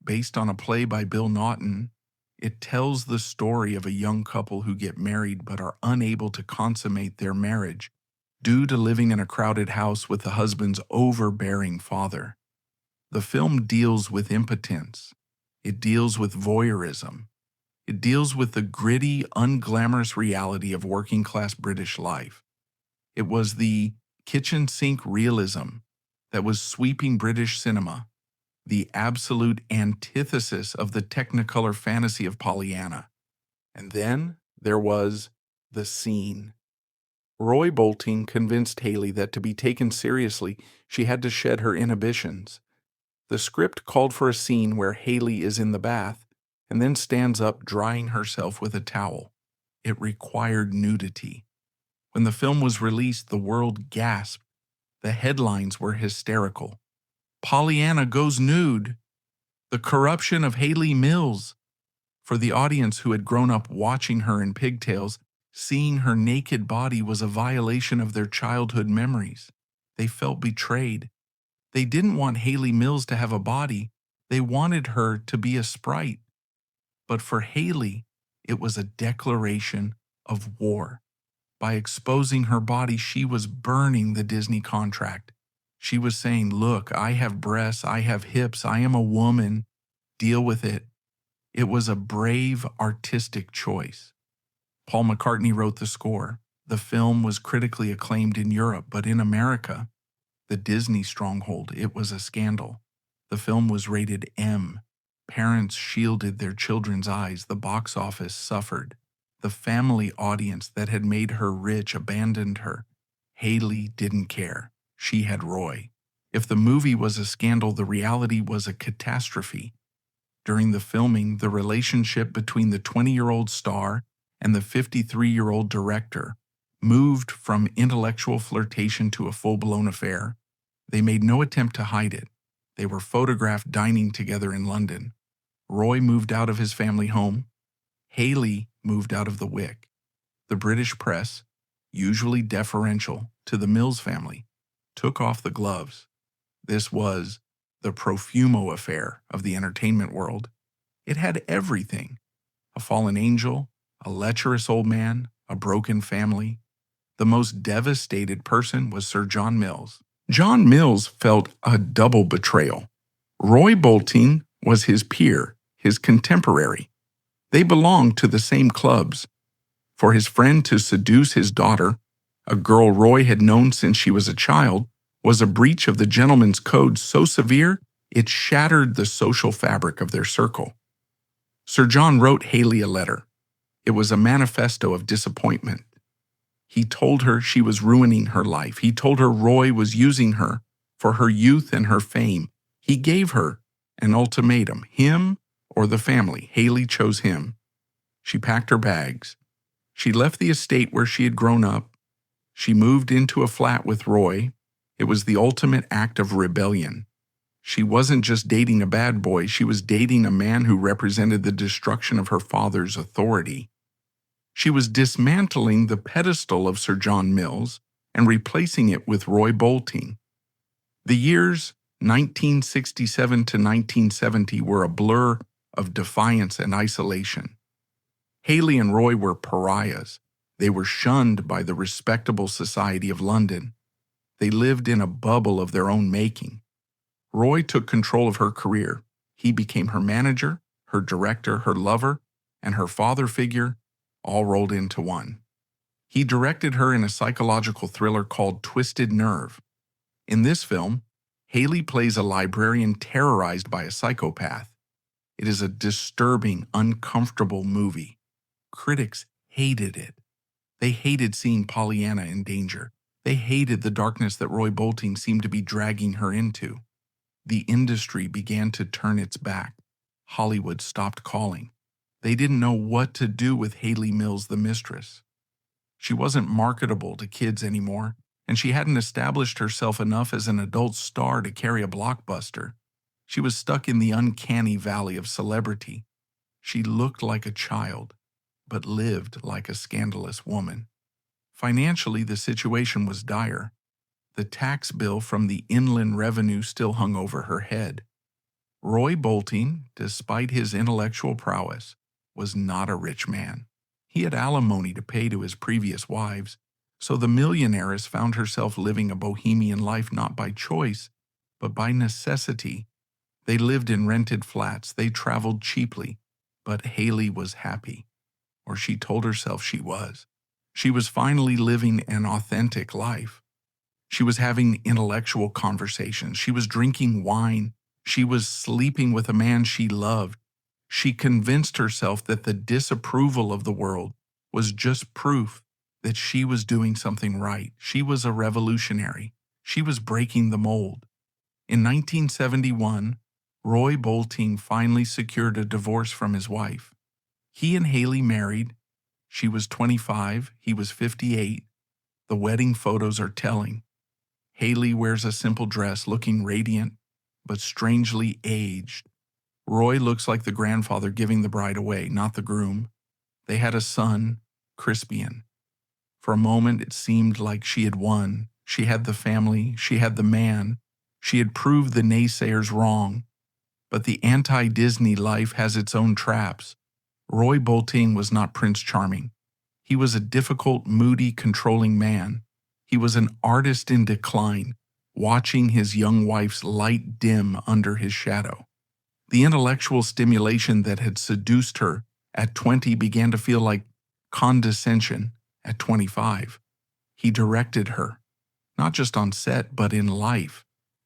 Based on a play by Bill Naughton, it tells the story of a young couple who get married but are unable to consummate their marriage due to living in a crowded house with the husband's overbearing father. The film deals with impotence. It deals with voyeurism. It deals with the gritty, unglamorous reality of working-class British life. It was the kitchen sink realism that was sweeping British cinema, the absolute antithesis of the technicolor fantasy of Pollyanna. And then there was the scene. Roy Bolting convinced Hayley that to be taken seriously, she had to shed her inhibitions. The script called for a scene where Hayley is in the bath and then stands up drying herself with a towel. It required nudity. When the film was released, the world gasped. The headlines were hysterical. Pollyanna goes nude. The corruption of Hayley Mills. For the audience who had grown up watching her in pigtails, seeing her naked body was a violation of their childhood memories. They felt betrayed. They didn't want Hayley Mills to have a body. They wanted her to be a sprite. But for Hayley, it was a declaration of war. By exposing her body, she was burning the Disney contract. She was saying, "Look, I have breasts, I have hips, I am a woman. Deal with it." It was a brave, artistic choice. Paul McCartney wrote the score. The film was critically acclaimed in Europe, but in America, the Disney stronghold, it was a scandal. The film was rated M. Parents shielded their children's eyes. The box office suffered. The family audience that had made her rich abandoned her. Hayley didn't care. She had Roy. If the movie was a scandal, the reality was a catastrophe. During the filming, the relationship between the 20-year-old star and the 53-year-old director moved from intellectual flirtation to a full-blown affair. They made no attempt to hide it. They were photographed dining together in London. Roy moved out of his family home. Hayley moved out of the Wick. The British press, usually deferential to the Mills family, took off the gloves. This was the Profumo affair of the entertainment world. It had everything: a fallen angel, a lecherous old man, a broken family. The most devastated person was Sir John Mills. John Mills felt a double betrayal. Roy Bolting was his peer, his contemporary. They belonged to the same clubs. For his friend to seduce his daughter, a girl Roy had known since she was a child, was a breach of the gentleman's code so severe it shattered the social fabric of their circle. Sir John wrote Hayley a letter. It was a manifesto of disappointment. He told her she was ruining her life. He told her Roy was using her for her youth and her fame. He gave her an ultimatum: him or the family. Hayley chose him. She packed her bags. She left the estate where she had grown up. She moved into a flat with Roy. It was the ultimate act of rebellion. She wasn't just dating a bad boy, she was dating a man who represented the destruction of her father's authority. She was dismantling the pedestal of Sir John Mills and replacing it with Roy Bolting. The years 1967 to 1970 were a blur of defiance and isolation. Hayley and Roy were pariahs. They were shunned by the respectable society of London. They lived in a bubble of their own making. Roy took control of her career. He became her manager, her director, her lover, and her father figure, all rolled into one. He directed her in a psychological thriller called Twisted Nerve. In this film, Hayley plays a librarian terrorized by a psychopath. It is a disturbing, uncomfortable movie. Critics hated it. They hated seeing Pollyanna in danger. They hated the darkness that Roy Bolting seemed to be dragging her into. The industry began to turn its back. Hollywood stopped calling. They didn't know what to do with Hayley Mills, the mistress. She wasn't marketable to kids anymore, and she hadn't established herself enough as an adult star to carry a blockbuster. She was stuck in the uncanny valley of celebrity. She looked like a child, but lived like a scandalous woman. Financially, the situation was dire. The tax bill from the Inland Revenue still hung over her head. Roy Bolting, despite his intellectual prowess, was not a rich man. He had alimony to pay to his previous wives, so the millionairess found herself living a bohemian life not by choice, but by necessity. They lived in rented flats, they traveled cheaply, but Hayley was happy, or she told herself she was. She was finally living an authentic life. She was having intellectual conversations. She was drinking wine. She was sleeping with a man she loved. She convinced herself that the disapproval of the world was just proof that she was doing something right. She was a revolutionary. She was breaking the mold. In 1971, Roy Bolting finally secured a divorce from his wife. He and Hayley married. She was 25, he was 58. The wedding photos are telling. Hayley wears a simple dress, looking radiant. but strangely aged. Roy looks like the grandfather giving the bride away, not the groom. They had a son, Crispian. For a moment, it seemed like she had won. She had the family, she had the man. She had proved the naysayers wrong. But the anti-Disney life has its own traps. Roy Bolting was not Prince Charming. He was a difficult, moody, controlling man. He was an artist in decline, watching his young wife's light dim under his shadow. The intellectual stimulation that had seduced her at 20 began to feel like condescension at 25. He directed her, not just on set, but in life.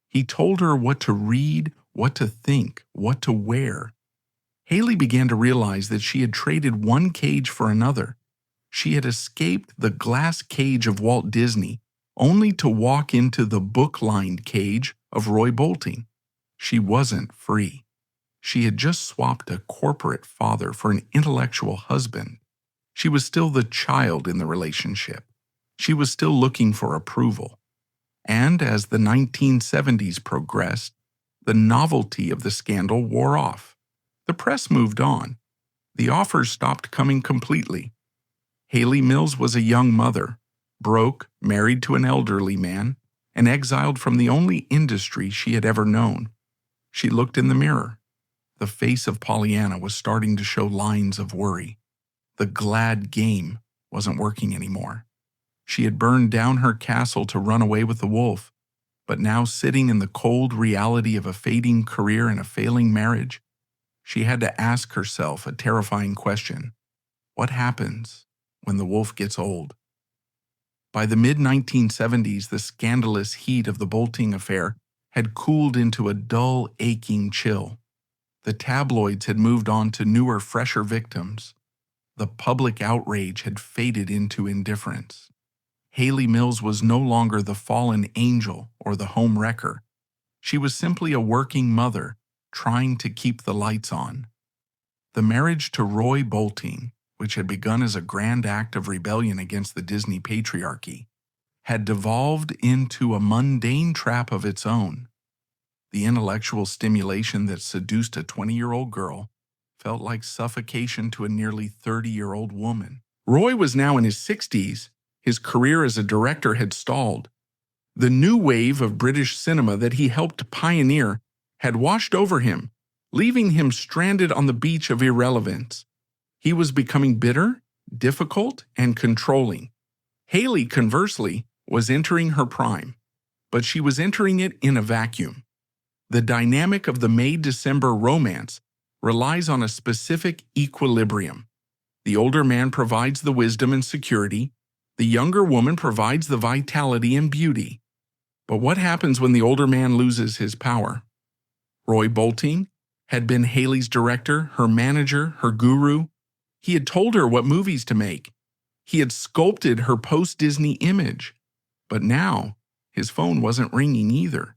He told her what to read, what to think, what to wear. Hayley began to realize that she had traded one cage for another. She had escaped the glass cage of Walt Disney, only to walk into the book-lined cage of Roy Bolting. She wasn't free. She had just swapped a corporate father for an intellectual husband. She was still the child in the relationship. She was still looking for approval. And as the 1970s progressed, the novelty of the scandal wore off. The press moved on. The offers stopped coming completely. Hayley Mills was a young mother, broke, married to an elderly man, and exiled from the only industry she had ever known. She looked in the mirror. The face of Pollyanna was starting to show lines of worry. The glad game wasn't working anymore. She had burned down her castle to run away with the wolf, but now sitting in the cold reality of a fading career and a failing marriage, she had to ask herself a terrifying question. What happens when the wolf gets old? By the mid-1970s, the scandalous heat of the Bolting affair had cooled into a dull, aching chill. The tabloids had moved on to newer, fresher victims. The public outrage had faded into indifference. Hayley Mills was no longer the fallen angel or the home wrecker. She was simply a working mother trying to keep the lights on. The marriage to Roy Bolting, which had begun as a grand act of rebellion against the Disney patriarchy, had devolved into a mundane trap of its own. The intellectual stimulation that seduced a 20-year-old girl felt like suffocation to a nearly 30-year-old woman. Roy was now in his 60s. His career as a director had stalled. The new wave of British cinema that he helped pioneer had washed over him, leaving him stranded on the beach of irrelevance. He was becoming bitter, difficult, and controlling. Hayley, conversely, was entering her prime, but she was entering it in a vacuum. The dynamic of the May-December romance relies on a specific equilibrium. The older man provides the wisdom and security. The younger woman provides the vitality and beauty. But what happens when the older man loses his power? Roy Bolting had been Hayley's director, her manager, her guru. He had told her what movies to make. He had sculpted her post-Disney image. But now, his phone wasn't ringing either.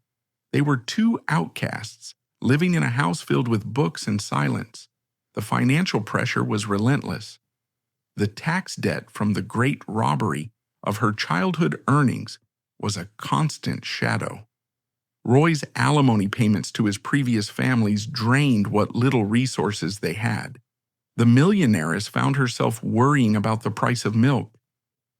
They were two outcasts, living in a house filled with books and silence. The financial pressure was relentless. The tax debt from the great robbery of her childhood earnings was a constant shadow. Roy's alimony payments to his previous families drained what little resources they had. The millionairess found herself worrying about the price of milk.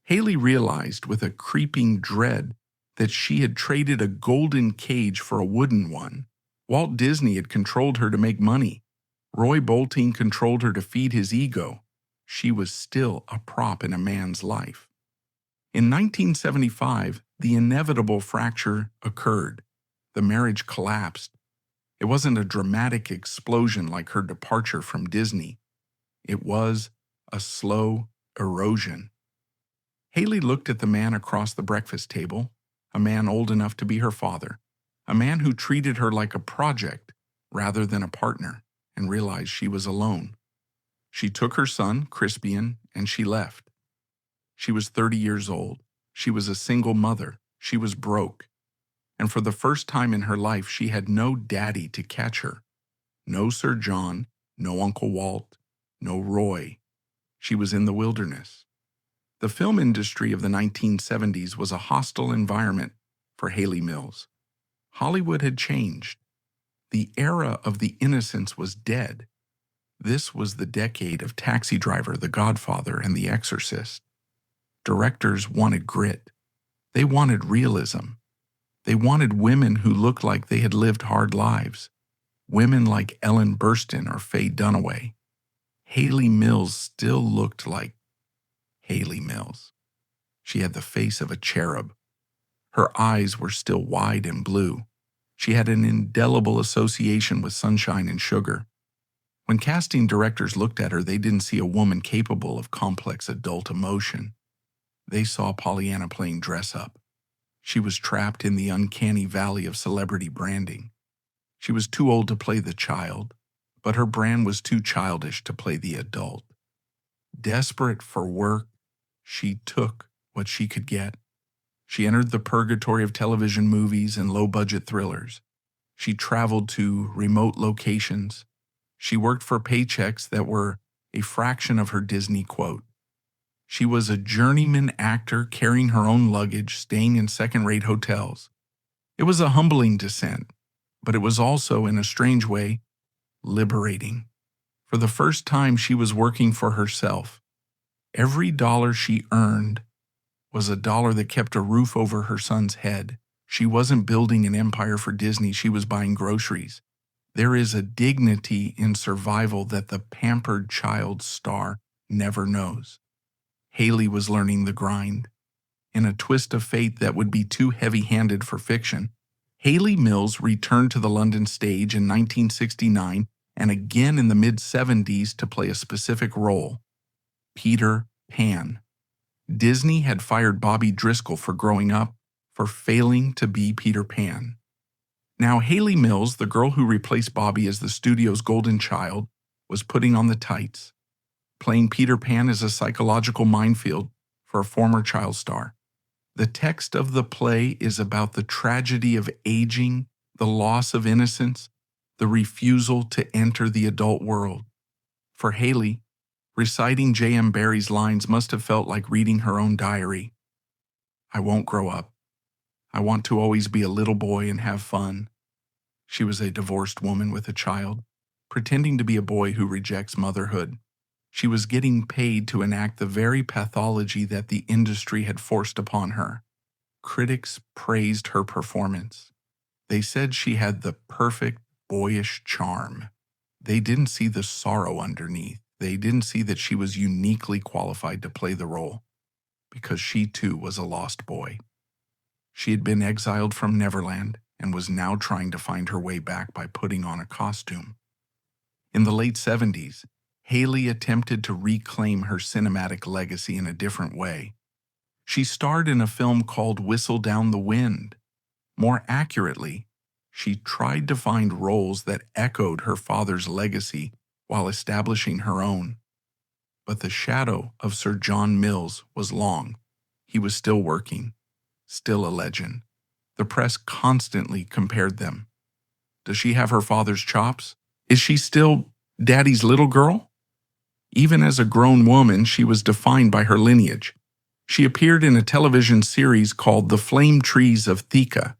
Hayley realized with a creeping dread that she had traded a golden cage for a wooden one. Walt Disney had controlled her to make money. Roy Bolting controlled her to feed his ego. She was still a prop in a man's life. In 1975, the inevitable fracture occurred. The marriage collapsed. It wasn't a dramatic explosion like her departure from Disney. It was a slow erosion. Hayley looked at the man across the breakfast table, a man old enough to be her father, a man who treated her like a project rather than a partner, and realized she was alone. She took her son, Crispian, and she left. She was 30 years old. She was a single mother. She was broke. And for the first time in her life, she had no daddy to catch her. No Sir John, no Uncle Walt, no Roy. She was in the wilderness. The film industry of the 1970s was a hostile environment for Hayley Mills. Hollywood had changed. The era of the innocents was dead. This was the decade of Taxi Driver, The Godfather, and The Exorcist. Directors wanted grit. They wanted realism. They wanted women who looked like they had lived hard lives. Women like Ellen Burstyn or Faye Dunaway. Hayley Mills still looked like Hayley Mills. She had the face of a cherub. Her eyes were still wide and blue. She had an indelible association with sunshine and sugar. When casting directors looked at her, they didn't see a woman capable of complex adult emotion. They saw Pollyanna playing dress-up. She was trapped in the uncanny valley of celebrity branding. She was too old to play the child, but her brand was too childish to play the adult. Desperate for work, she took what she could get. She entered the purgatory of television movies and low-budget thrillers. She traveled to remote locations. She worked for paychecks that were a fraction of her Disney quote. She was a journeyman actor carrying her own luggage, staying in second-rate hotels. It was a humbling descent, but it was also, in a strange way, liberating. For the first time, she was working for herself. Every dollar she earned was a dollar that kept a roof over her son's head. She wasn't building an empire for Disney, she was buying groceries. There is a dignity in survival that the pampered child star never knows. Hayley was learning the grind. In a twist of fate that would be too heavy-handed for fiction, Hayley Mills returned to the London stage in 1969 and again in the mid-70s to play a specific role: Peter Pan. Disney had fired Bobby Driscoll for growing up, for failing to be Peter Pan. Now Hayley Mills, the girl who replaced Bobby as the studio's golden child, was putting on the tights. Playing Peter Pan is a psychological minefield for a former child star. The text of the play is about the tragedy of aging, the loss of innocence, the refusal to enter the adult world. For Hayley, reciting J.M. Barrie's lines must have felt like reading her own diary. I won't grow up. I want to always be a little boy and have fun. She was a divorced woman with a child, pretending to be a boy who rejects motherhood. She was getting paid to enact the very pathology that the industry had forced upon her. Critics praised her performance. They said she had the perfect boyish charm. They didn't see the sorrow underneath. They didn't see that she was uniquely qualified to play the role, because she too was a lost boy. She had been exiled from Neverland and was now trying to find her way back by putting on a costume. In the late 70s, Hayley attempted to reclaim her cinematic legacy in a different way. She starred in a film called Whistle Down the Wind. More accurately, she tried to find roles that echoed her father's legacy while establishing her own. But the shadow of Sir John Mills was long. He was still working, still a legend. The press constantly compared them. Does she have her father's chops? Is she still Daddy's little girl? Even as a grown woman, she was defined by her lineage. She appeared in a television series called The Flame Trees of Thika.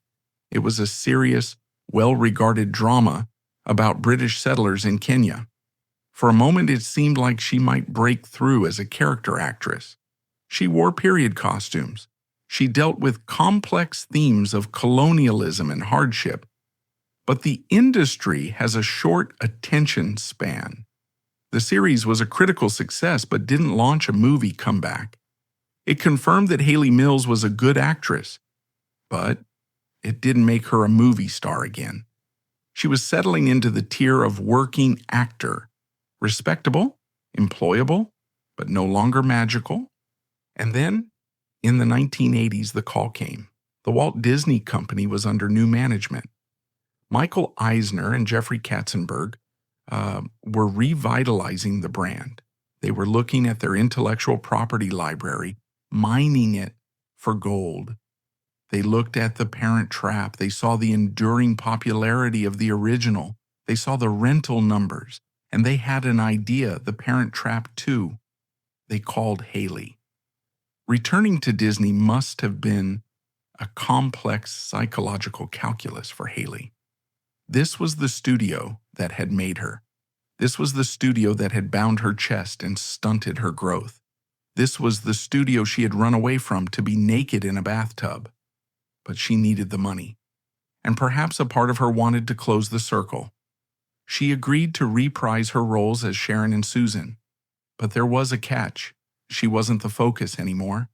It was a serious, well-regarded drama about British settlers in Kenya. For a moment, it seemed like she might break through as a character actress. She wore period costumes. She dealt with complex themes of colonialism and hardship. But the industry has a short attention span. The series was a critical success but didn't launch a movie comeback. It confirmed that Hayley Mills was a good actress, but it didn't make her a movie star again. She was settling into the tier of working actor, respectable, employable, but no longer magical. And then, in the 1980s, the call came. The Walt Disney Company was under new management. Michael Eisner and Jeffrey Katzenberg were revitalizing the brand. They were looking at their intellectual property library, mining it for gold. They looked at The Parent Trap. They saw the enduring popularity of the original. They saw the rental numbers, and they had an idea, The Parent Trap 2. They called Hayley. Returning to Disney must have been a complex psychological calculus for Hayley. This was the studio that had made her. This was the studio that had bound her chest and stunted her growth. This was the studio she had run away from to be naked in a bathtub. But she needed the money. And perhaps a part of her wanted to close the circle. She agreed to reprise her roles as Sharon and Susan. But there was a catch. She wasn't the focus anymore.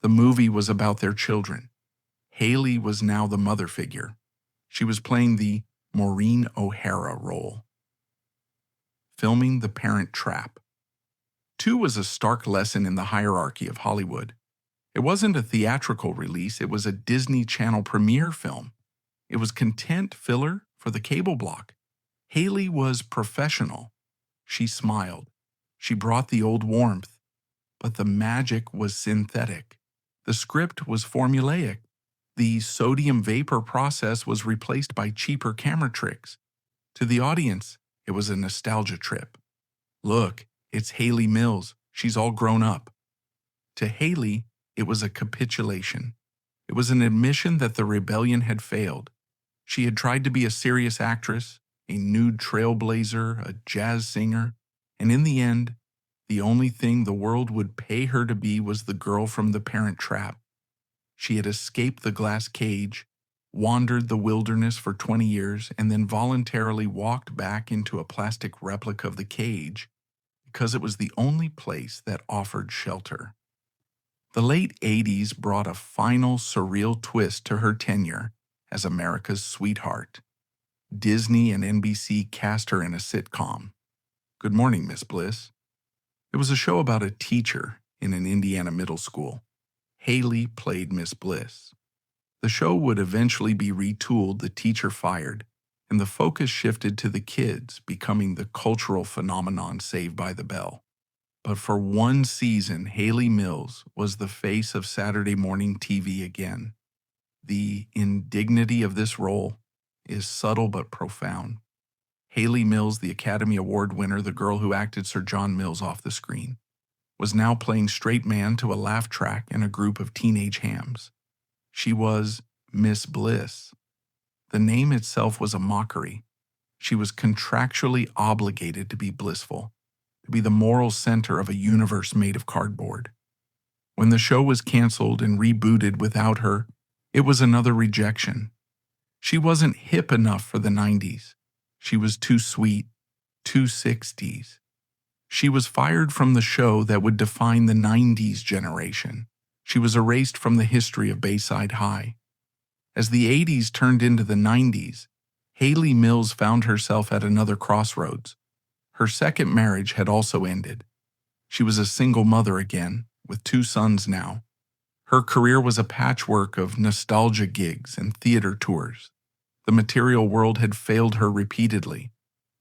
The movie was about their children. Hayley was now the mother figure. She was playing the Maureen O'Hara role. Filming The Parent Trap. 2 was a stark lesson in the hierarchy of Hollywood. It wasn't a theatrical release, it was a Disney Channel premiere film. It was content filler for the cable block. Hayley was professional. She smiled. She brought the old warmth. But the magic was synthetic. The script was formulaic. The sodium vapor process was replaced by cheaper camera tricks. To the audience, it was a nostalgia trip. Look, it's Hayley Mills. She's all grown up. To Hayley, it was a capitulation. It was an admission that the rebellion had failed. She had tried to be a serious actress, a nude trailblazer, a jazz singer, and in the end, the only thing the world would pay her to be was the girl from The Parent Trap. She had escaped the glass cage, wandered the wilderness for 20 years, and then voluntarily walked back into a plastic replica of the cage because it was the only place that offered shelter. The late 80s brought a final surreal twist to her tenure as America's sweetheart. Disney and NBC cast her in a sitcom, Good Morning, Miss Bliss. It was a show about a teacher in an Indiana middle school. Hayley played Miss Bliss. The show would eventually be retooled, the teacher fired, and the focus shifted to the kids, becoming the cultural phenomenon Saved by the Bell. But for one season, Hayley Mills was the face of Saturday morning TV again. The indignity of this role is subtle but profound. Hayley Mills, the Academy Award winner, the girl who acted Sir John Mills off the screen, was now playing straight man to a laugh track in a group of teenage hams. She was Miss Bliss. The name itself was a mockery. She was contractually obligated to be blissful, to be the moral center of a universe made of cardboard. When the show was canceled and rebooted without her, it was another rejection. She wasn't hip enough for the 90s. She was too sweet, too 60s. She was fired from the show that would define the 90s generation. She was erased from the history of Bayside High. As the 80s turned into the 90s, Hayley Mills found herself at another crossroads. Her second marriage had also ended. She was a single mother again, with 2 sons now. Her career was a patchwork of nostalgia gigs and theater tours. The material world had failed her repeatedly.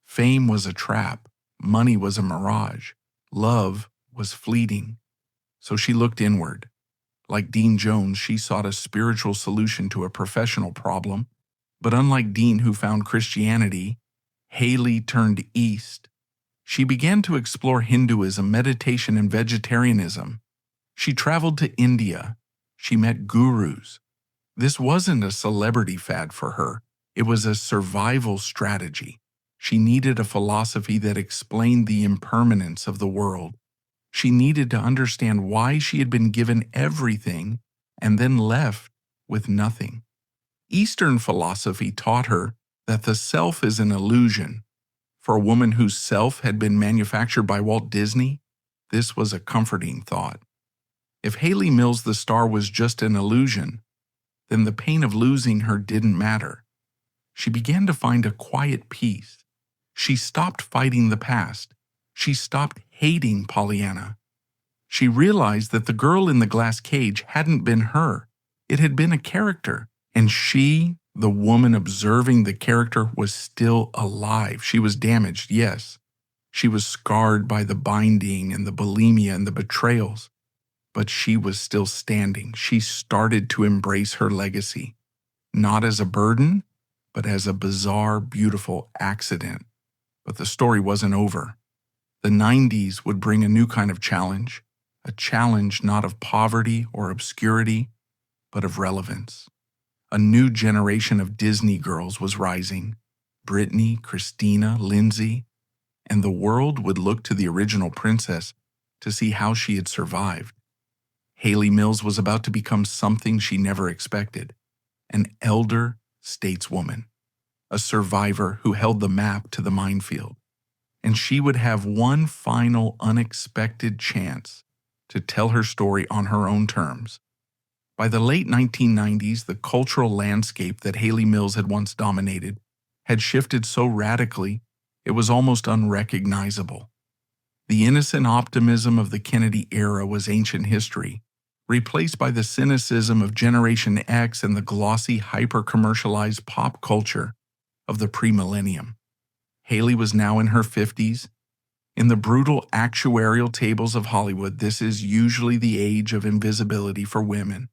Fame was a trap. Money was a mirage. Love was fleeting. So she looked inward. Like Dean Jones, she sought a spiritual solution to a professional problem. But unlike Dean, who found Christianity, Hayley turned east. She began to explore Hinduism, meditation, and vegetarianism. She traveled to India. She met gurus. This wasn't a celebrity fad for her. It was a survival strategy. She needed a philosophy that explained the impermanence of the world. She needed to understand why she had been given everything and then left with nothing. Eastern philosophy taught her that the self is an illusion. For a woman whose self had been manufactured by Walt Disney, this was a comforting thought. If Hayley Mills the star was just an illusion, then the pain of losing her didn't matter. She began to find a quiet peace. She stopped fighting the past. She stopped hating Pollyanna. She realized that the girl in the glass cage hadn't been her. It had been a character, and she, the woman observing the character, was still alive. She was damaged, yes. She was scarred by the binding and the bulimia and the betrayals. But she was still standing. She started to embrace her legacy, not as a burden, but as a bizarre, beautiful accident. But the story wasn't over. The 90s would bring a new kind of challenge, a challenge not of poverty or obscurity, but of relevance. A new generation of Disney girls was rising. Brittany, Christina, Lindsay, and the world would look to the original princess to see how she had survived. Hayley Mills was about to become something she never expected, an elder stateswoman, a survivor who held the map to the minefield. And she would have one final unexpected chance to tell her story on her own terms. By the late 1990s, the cultural landscape that Hayley Mills had once dominated had shifted so radically it was almost unrecognizable. The innocent optimism of the Kennedy era was ancient history, replaced by the cynicism of Generation X and the glossy, hyper-commercialized pop culture of the pre-millennium. Hayley was now in her 50s. In the brutal actuarial tables of Hollywood, this is usually the age of invisibility for women.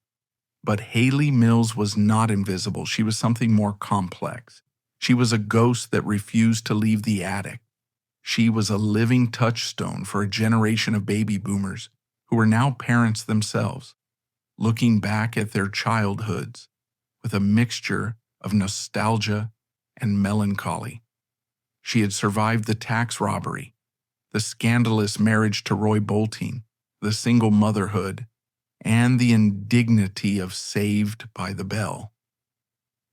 But Hayley Mills was not invisible. She was something more complex. She was a ghost that refused to leave the attic. She was a living touchstone for a generation of baby boomers who were now parents themselves, looking back at their childhoods with a mixture of nostalgia and melancholy. She had survived the tax robbery, the scandalous marriage to Roy Bolting, the single motherhood, and the indignity of Saved by the Bell.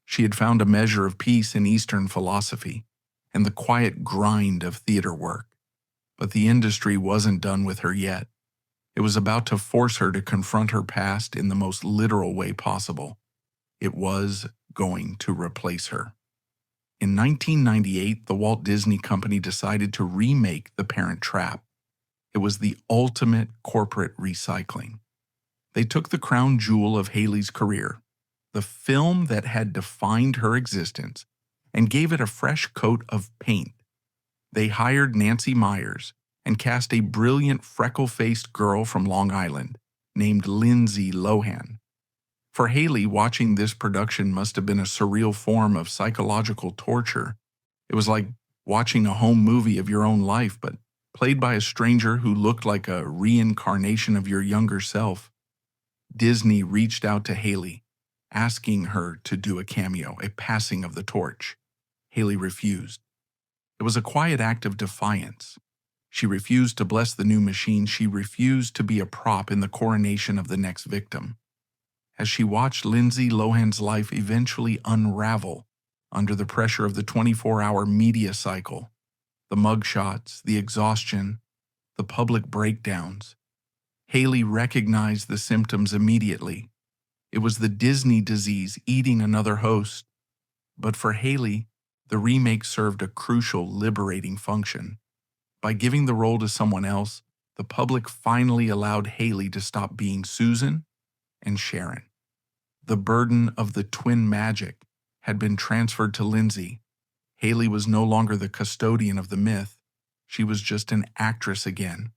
She had found a measure of peace in Eastern philosophy and the quiet grind of theater work. But the industry wasn't done with her yet. It was about to force her to confront her past in the most literal way possible. It was going to replace her. In 1998, the Walt Disney Company decided to remake The Parent Trap. It was the ultimate corporate recycling. They took the crown jewel of Hayley's career, the film that had defined her existence, and gave it a fresh coat of paint. They hired Nancy Meyers and cast a brilliant freckle-faced girl from Long Island named Lindsay Lohan. For Hayley, watching this production must have been a surreal form of psychological torture. It was like watching a home movie of your own life, but played by a stranger who looked like a reincarnation of your younger self. Disney reached out to Hayley, asking her to do a cameo, a passing of the torch. Hayley refused. It was a quiet act of defiance. She refused to bless the new machine. She refused to be a prop in the coronation of the next victim. As she watched Lindsay Lohan's life eventually unravel under the pressure of the 24-hour media cycle, the mugshots, the exhaustion, the public breakdowns, Hayley recognized the symptoms immediately. It was the Disney disease eating another host. But for Hayley, the remake served a crucial, liberating function. By giving the role to someone else, the public finally allowed Hayley to stop being Susan and Sharon. The burden of the twin magic had been transferred to Lindsay. Hayley was no longer the custodian of the myth. She was just an actress again.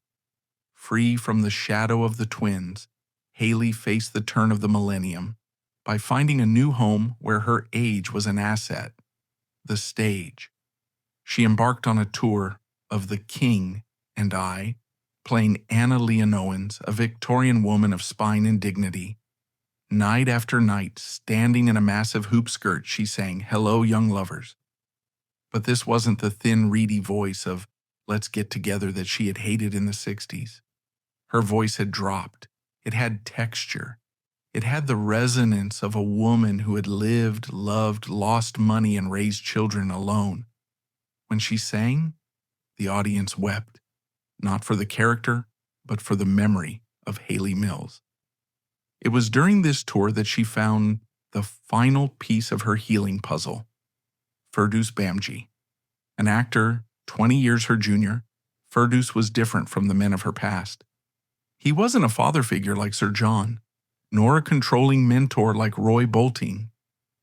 Free from the shadow of the twins, Hayley faced the turn of the millennium by finding a new home where her age was an asset, the stage. She embarked on a tour of The King and I, playing Anna Leonowens, a Victorian woman of spine and dignity. Night after night, standing in a massive hoop skirt, she sang, "Hello, young lovers." But this wasn't the thin, reedy voice of "Let's get together" that she had hated in the 60s. Her voice had dropped. It had texture. It had the resonance of a woman who had lived, loved, lost money, and raised children alone. When she sang, the audience wept, not for the character, but for the memory of Hayley Mills. It was during this tour that she found the final piece of her healing puzzle, Firdous Bamji. An actor 20 years her junior, Firdous was different from the men of her past. He wasn't a father figure like Sir John, nor a controlling mentor like Roy Bolting.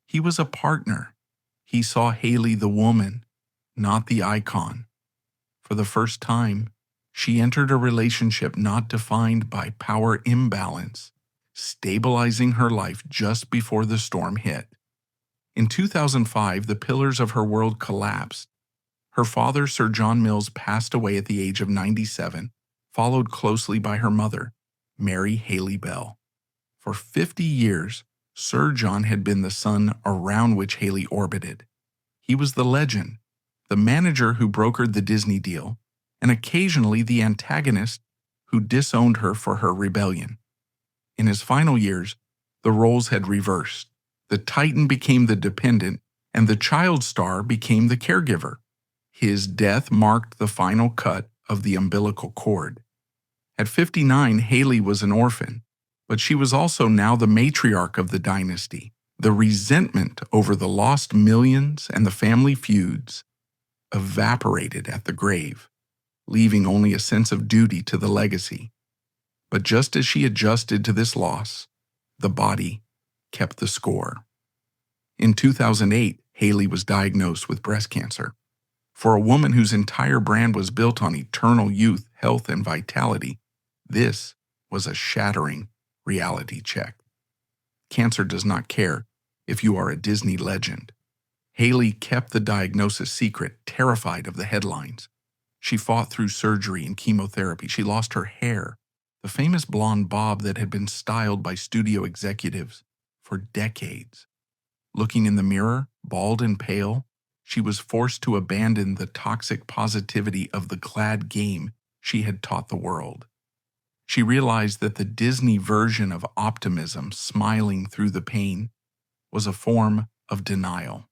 He was a partner. He saw Hayley the woman, not the icon. For the first time, she entered a relationship not defined by power imbalance, stabilizing her life just before the storm hit. In 2005, the pillars of her world collapsed. Her father, Sir John Mills, passed away at the age of 97, followed closely by her mother, Mary Hayley Bell. For 50 years, Sir John had been the sun around which Hayley orbited. He was the legend, the manager who brokered the Disney deal, and occasionally the antagonist who disowned her for her rebellion. In his final years, the roles had reversed. The Titan became the dependent, and the child star became the caregiver. His death marked the final cut of the umbilical cord. At 59, Hayley was an orphan, but she was also now the matriarch of the dynasty. The resentment over the lost millions and the family feuds evaporated at the grave, leaving only a sense of duty to the legacy. But just as she adjusted to this loss, the body kept the score. In 2008, Hayley was diagnosed with breast cancer. For a woman whose entire brand was built on eternal youth, health, and vitality, this was a shattering reality check. Cancer does not care if you are a Disney legend. Hayley kept the diagnosis secret, terrified of the headlines. She fought through surgery and chemotherapy. She lost her hair, the famous blonde bob that had been styled by studio executives for decades. Looking in the mirror, bald and pale, she was forced to abandon the toxic positivity of the glad game she had taught the world. She realized that the Disney version of optimism, smiling through the pain, was a form of denial.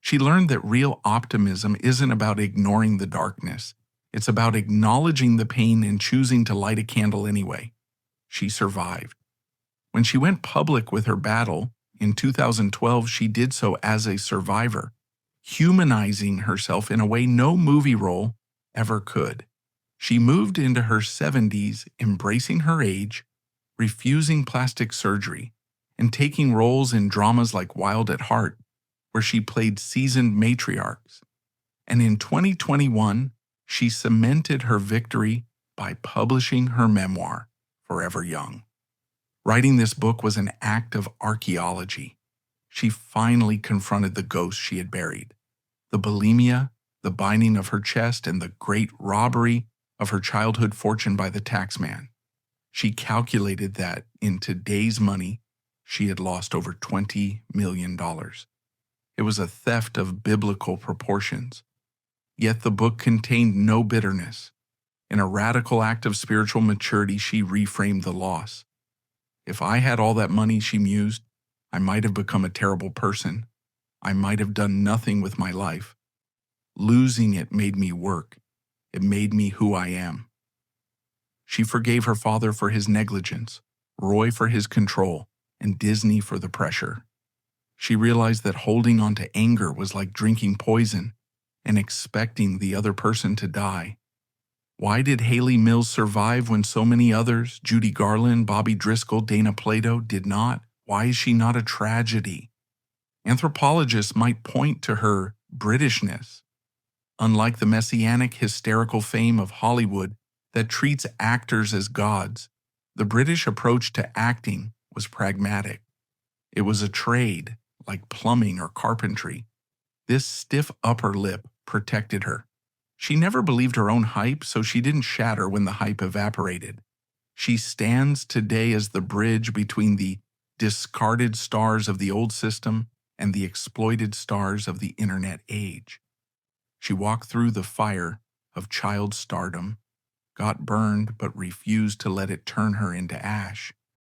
She learned that real optimism isn't about ignoring the darkness. It's about acknowledging the pain and choosing to light a candle anyway. She survived. When she went public with her battle, in 2012, she did so as a survivor, humanizing herself in a way no movie role ever could. She moved into her 70s, embracing her age, refusing plastic surgery, and taking roles in dramas like Wild at Heart, where she played seasoned matriarchs. And in 2021, she cemented her victory by publishing her memoir, Forever Young. Writing this book was an act of archaeology. She finally confronted the ghosts she had buried. The bulimia, the binding of her chest, and the great robbery of her childhood fortune by the taxman. She calculated that, in today's money, she had lost over $20 million. It was a theft of biblical proportions. Yet the book contained no bitterness. In a radical act of spiritual maturity, she reframed the loss. If I had all that money, she mused, I might have become a terrible person. I might have done nothing with my life. Losing it made me work. It made me who I am. She forgave her father for his negligence, Roy for his control, and Disney for the pressure. She realized that holding on to anger was like drinking poison and expecting the other person to die. Why did Hayley Mills survive when so many others, Judy Garland, Bobby Driscoll, Dana Plato, did not? Why is she not a tragedy? Anthropologists might point to her Britishness. Unlike the messianic, hysterical fame of Hollywood that treats actors as gods, the British approach to acting was pragmatic. It was a trade, like plumbing or carpentry. This stiff upper lip protected her. She never believed her own hype, so she didn't shatter when the hype evaporated. She stands today as the bridge between the discarded stars of the old system and the exploited stars of the internet age. She walked through the fire of child stardom, got burned but refused to let it turn her into ash.